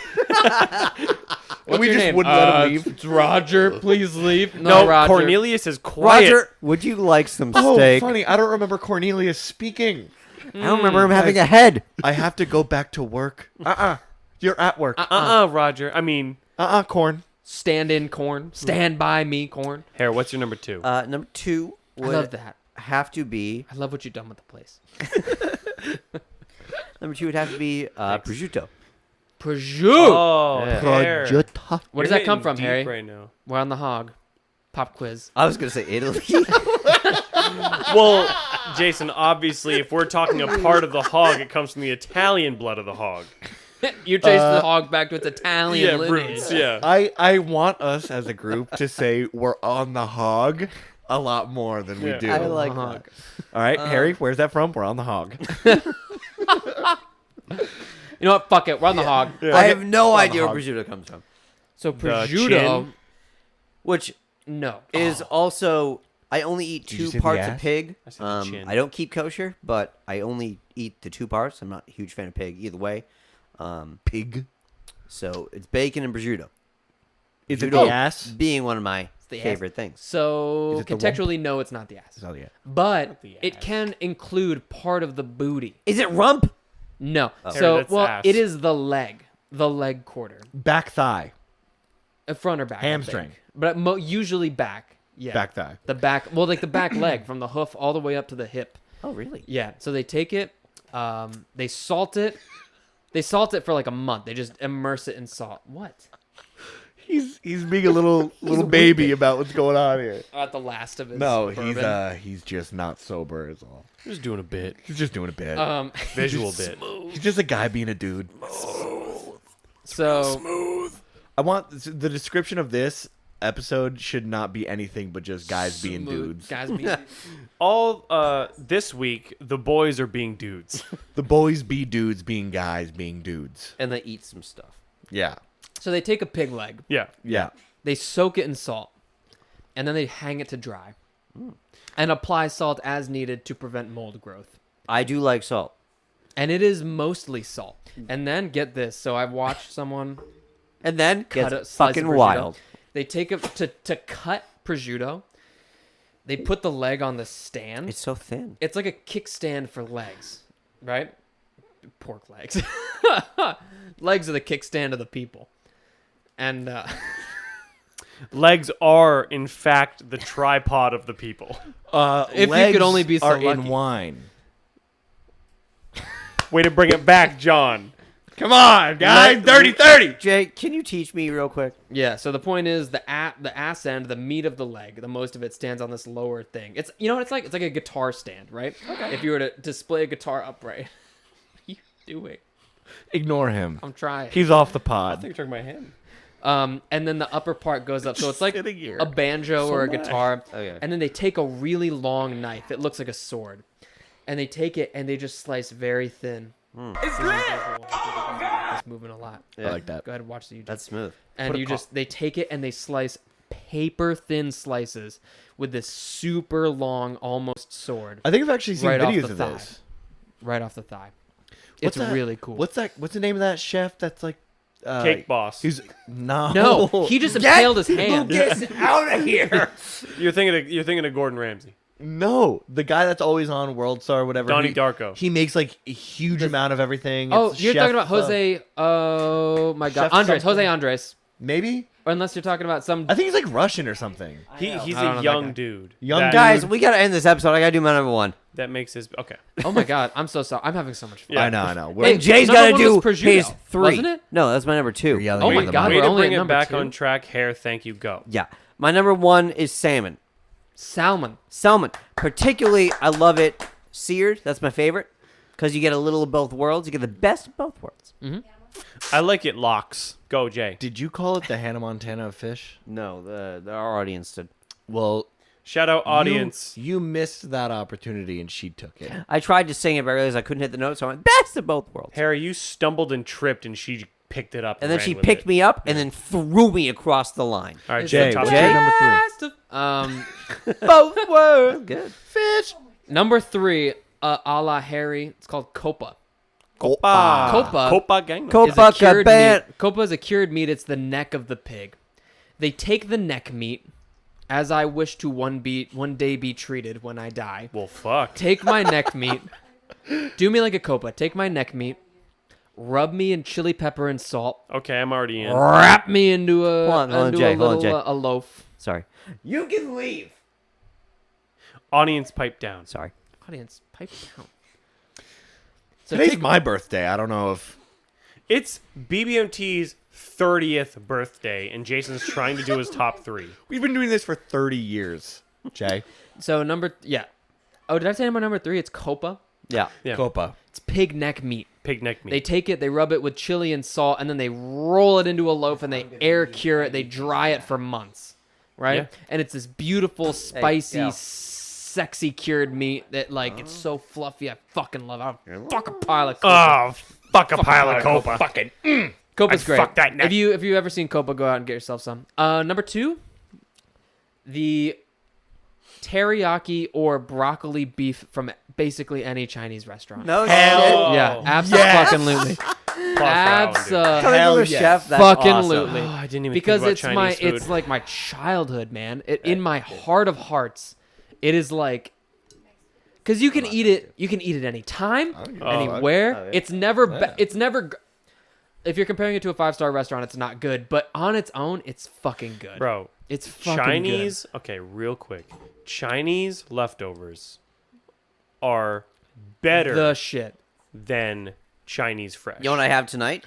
and we your just name? wouldn't let him leave. It's Roger, please leave. No, Roger. Cornelius is quiet. Roger, would you like some Oh, steak? funny! I don't remember Cornelius speaking. I don't remember him having a head. I have to go back to work. You're at work. Roger. I mean, Corn. Stand in corn. Stand by me, corn. Hair, what's your number 2? Number 2 I would love that. have to be I love what you've done with the place. number 2 would have to be prosciutto. Prosciutto. Oh, Yeah. hair. Where does You're that come hitting from, deep Harry? right now. We're on the hog. Pop quiz. I was gonna say Italy. Well, Jason, obviously, if we're talking a part of the hog, it comes from the Italian blood of the hog. You chase the hog back to its Italian Yeah, lineage. roots. Yeah. I want us as a group to say we're on the hog a lot more than we Yeah. do. I like Hog. that. All right, Harry, where's that from? We're on the hog. You know what? Fuck it. We're on the hog. I have no idea where hog. prosciutto comes from. So The prosciutto. chin. Which No. is also I only eat you two say the parts of ass? pig. I said the chin. I don't keep kosher, but I only eat the 2 parts. I'm not a huge fan of pig either way. Pig. So it's bacon and prosciutto. Is it Prosciutto the ass? being one of my the ass. favorite things. So Is it the contextually, no, it's not the ass. Oh yeah. But the it ass. can include part of the booty. Is it rump? No. Harry, So, that's well, ass. it is the leg quarter. Back thigh. Front or back. I Hamstring. think. But usually back. Yeah. Back thigh. The back, well, like the back leg from the hoof all the way up to the hip. Oh, really? Yeah. So they take it, they salt it. They salt it for like a month. They just immerse it in salt. What? He's being a little baby about what's going on here. At the last of his No, bourbon. he's just not sober is all. I'm just doing a bit. He's just doing a bit. Visual bit. He's just a guy being a dude. So I want the description of this episode should not be anything but just guys being dudes. Guys being All this week, the boys are being dudes. The boys be dudes being guys being dudes. And they eat some stuff. Yeah. So they take a pig leg, Yeah. Yeah. they soak it in salt, and then they hang it to dry, and apply salt as needed to prevent mold growth. I do like salt. And it is mostly salt. And then get this. So I've watched someone And then cut gets a slice of fucking prosciutto. wild. They take it to cut prosciutto. They put the leg on the stand. It's so thin. It's like a kickstand for legs, right? Pork legs. Legs are the kickstand of the people. And Legs are, in fact, the tripod of the people. If you could legs only be so are lucky. in wine. Way to bring it back, John. Come on, guys. 30-30. Jay, can you teach me real quick? yeah, so the point is the ass end, the meat of the leg, the most of it stands on this lower thing. It's you know what it's like? It's like a guitar stand, right? Okay. If you were to display a guitar upright. What are you doing? Ignore him. I'm trying. He's off the I pod. think you're talking about him. And then the upper part goes up. So it's like Sitting here. a banjo or a guitar. Okay. And then they take a really long knife. It looks like a sword. And they take it and they just slice very thin. It's moving a lot. I like that. Go ahead and watch the YouTube. That's smooth. And they take it and they slice paper thin slices with this super long, almost sword I think I've actually seen Right off videos the of thigh. this. right off the thigh. What's It's that? really cool. What's that? What's the name of that chef? That's like Cake Boss. He's no. No, he just impaled his hand. out of here. You're thinking of Gordon Ramsay. No, the guy that's always on World Star or whatever. Donnie he, Darko. He makes like a huge amount of everything. Oh, It's you're chef, talking about Jose. Oh my God, Chef Andres. something. Jose Andres. maybe? Or unless you're talking about some. I think he's like Russian or something. He's I don't know a that young guy. dude. Young that, Guys, we got to end this episode. I got to do my number one. That makes his okay. Oh my God, I'm so sorry. I'm having so much fun. Yeah. I know. And Jay's number got to one do was prosciutto, his three. wasn't it? No, that's my number two. You're yelling Oh into my the God, mic. Way we're to only bring at it number back two. on track. Hair, thank you. Go. Yeah. My number one is salmon. Salmon. Salmon. Particularly, I love it seared. That's my favorite because you get a little of both worlds. You get the best of both worlds. I like it. Locks. Go, Jay. Did you call it the Hannah Montana of fish? No, our audience did. Well, Shout out audience. You missed that opportunity and she took it. I tried to sing it, but I realized I couldn't hit the note, so I went, best of both worlds. Harry, you stumbled and tripped, and she picked it up. And then ran she with picked it. me up and then threw me across the line. All right, Jay, Top what's two. your number three? Best of- Both worlds. Good. Fish. Number three, a la Harry. It's called Copa. Copa. Copa. Copa Gangnam. Copa. Is a cured Cabana. meat. Copa is a cured meat. It's the neck of the pig. They take the neck meat, as I wish to one day be treated when I die. Well, fuck. Take my neck meat. Do me like a Copa. Take my neck meat. Rub me in chili pepper and salt. Okay, I'm already in. Wrap me into a, Hold on, into Jay, a hold on, little Jay. a loaf. Sorry. You can leave. Audience, pipe down. Sorry. Audience, pipe down. So Today's take, my birthday. I don't know if It's BBMT's 30th birthday, and Jason's trying to do his top three. we've been doing this for 30 years. Jay. so yeah. Oh, did I say number three? It's Copa. Yeah. Yeah. Copa. It's pig neck meat. Pig neck meat. They take it, they rub it with chili and salt, and then they roll it into a loaf and they air cure it. They dry it for months, right? Yeah. And it's this beautiful, spicy, yeah. sexy cured meat that like it's so fluffy. I fucking love it. I'll fuck a pile of Copa. Oh, fuck a pile of Copa. Fucking. Copa's I'd great. fuck that neck. If you ever seen Copa, go out and get yourself some. Number two, the teriyaki or broccoli beef from basically any Chinese restaurant. No Hell shit. Oh. Yeah, absolutely. Coming Hell from a yes. chef, that's Fucking awesome. lootly. Oh, I didn't even Because think about it's Chinese food. it's like my childhood, man. In my heart of hearts, it is like, because you can eat it anytime, anywhere. Oh, yeah. It's never it's never. If you're comparing it to a 5-star restaurant, it's not good, but on its own, it's fucking good. Bro, It's fucking Chinese. Okay, real quick. Chinese leftovers are better good. The shit. than Chinese fresh. You know what I have tonight?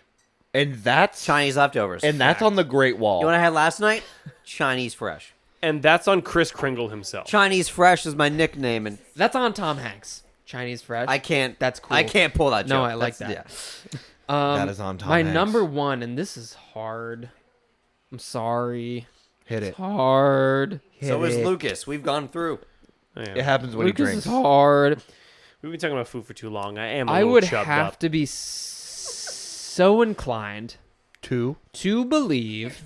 And that's Chinese leftovers. and that's on the Great Wall. You know what I had last night? Chinese fresh. And that's on Chris Kringle himself. Chinese fresh is my nickname, and That's on Tom Hanks. Chinese fresh. I can't. That's cool. I can't pull that. No, joke. I like That's- that. Yeah. That is on Tom My Hanks. number one, and this is hard. I'm sorry. Hit it. It's hard. So is it. Lucas. We've gone through. Oh, yeah. It happens when Lucas he is drinks. hard. We've been talking about food for too long. I am a I little would chubbed have up. to be so inclined 2. to believe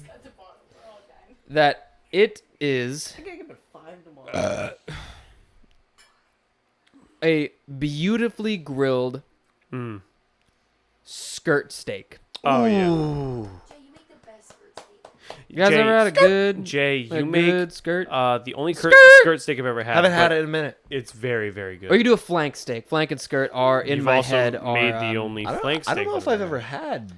that it is a beautifully grilled skirt steak. Oh, yeah. Jay, you make the best skirt steak. You guys Jay, ever had a good, Jay, a you make good skirt? the only skirt steak I've ever had. Haven't had but it in a minute. It's very, very good. Or you do a flank steak. Flank and skirt are in You've my also head are made the only I flank steak. don't know if one I've ever had. had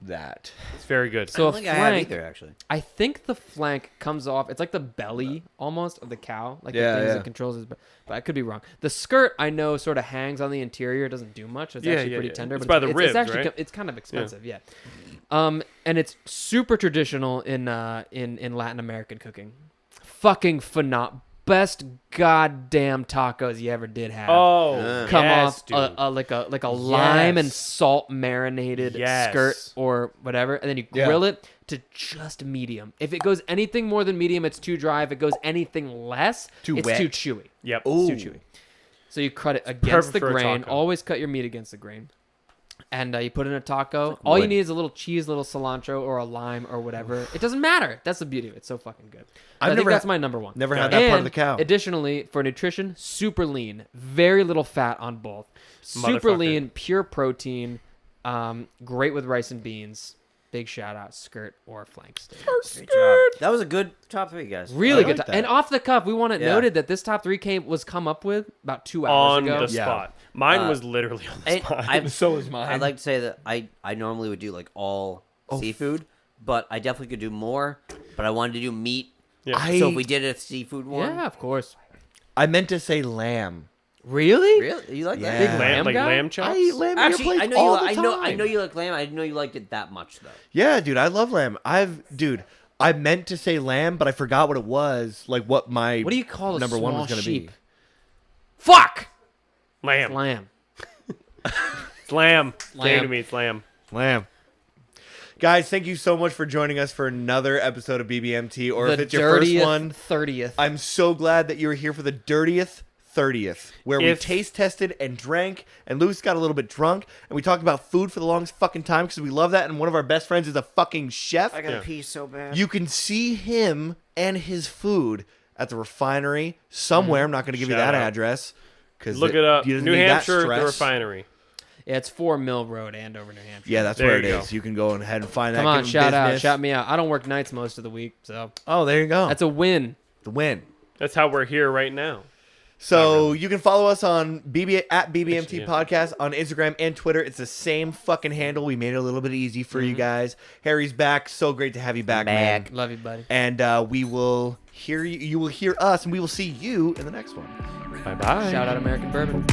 that. It's very good. So I a don't think I have flank, either, actually. I think the flank comes off. It's like the belly almost of the cow, like Yeah, the things yeah. that controls his. But I could be wrong. The skirt I know sort of hangs on the interior. It doesn't do much. It's Yeah, actually yeah, pretty yeah. tender. It's but by the ribs, it's actually right? it's kind of expensive. Yeah. And it's super traditional in Latin American cooking. Fucking phenomenal. Best goddamn tacos you ever did have. Oh, Come yes, off dude. like a lime and Yes. salt marinated Yes. skirt or whatever, and then you Yeah. grill it to just medium. If it goes anything more than medium, it's too dry. If it goes anything less, Too it's wet. too chewy. Yep. It's too chewy. So you cut it against the perfect for a grain. taco. Always cut your meat against the grain. And you put in a taco. All you wood. need is a little cheese, a little cilantro, or a lime, or whatever. It doesn't matter. That's the beauty of it. It's so fucking good. I've I think never that's ha- my number one. Never had that part of And the cow. Additionally, for nutrition, super lean, very little fat on both. Super Motherfucker. lean, pure protein, great with rice and beans. Big shout out, skirt or flank steak. Great job. That was a good top 3, guys. Really I good. like And that. off the cuff, we want it Yeah. noted that this top 3 was come up with about 2 hours On ago. the spot. Mine was literally on the And spot. So is mine. I'd like to say that I normally would do like all seafood, but I definitely could do more. But I wanted to do meat. Yeah. So if we did a seafood one, Yeah, of course. I meant to say lamb. Really? really, you like Yeah. that? Big lamb, lamb like guy? lamb chops. I eat lamb at Actually, your I place know all you. the I time. know you like lamb. I didn't know you liked it that much though. Yeah, dude, I love lamb. Dude, I meant to say lamb, but I forgot what it was. Like what my What do you call a number one was small gonna sheep? be. Fuck! Lamb. Lamb. It's lamb. Lamb. Say to me, it's lamb. Lamb. Guys, thank you so much for joining us for another episode of BBMT. Or if The it's your first dirtieth one, 30th. I'm so glad that you were here for the dirtieth 30th, where we If- taste tested and drank, and Louis got a little bit drunk, and we talked about food for the longest fucking time because we love that, and one of our best friends is a fucking chef. I gotta Yeah. pee so bad. You can see him and his food at the refinery somewhere. I'm not going to give you Shout that out. address. Cause Look it up. you don't New need that Hampshire, the stress. refinery. Yeah, it's 4 Mill Road, Andover, New Hampshire. Yeah, that's There where it you is. go. You can go ahead and find Come that. on, Give 'em shout out, business. shout me out. I don't work nights most of the week, so Oh, there you go. that's a win. the win. That's how we're here right now. So you can follow us on at BBMT Actually, yeah. Podcast on Instagram and Twitter. It's the same fucking handle. We made it a little bit easy for you guys. Harry's back. So great to have you back, man. Love you, buddy. And we will hear you. You will hear us, and we will see you in the next one. Bye bye. Shout out American Bourbon.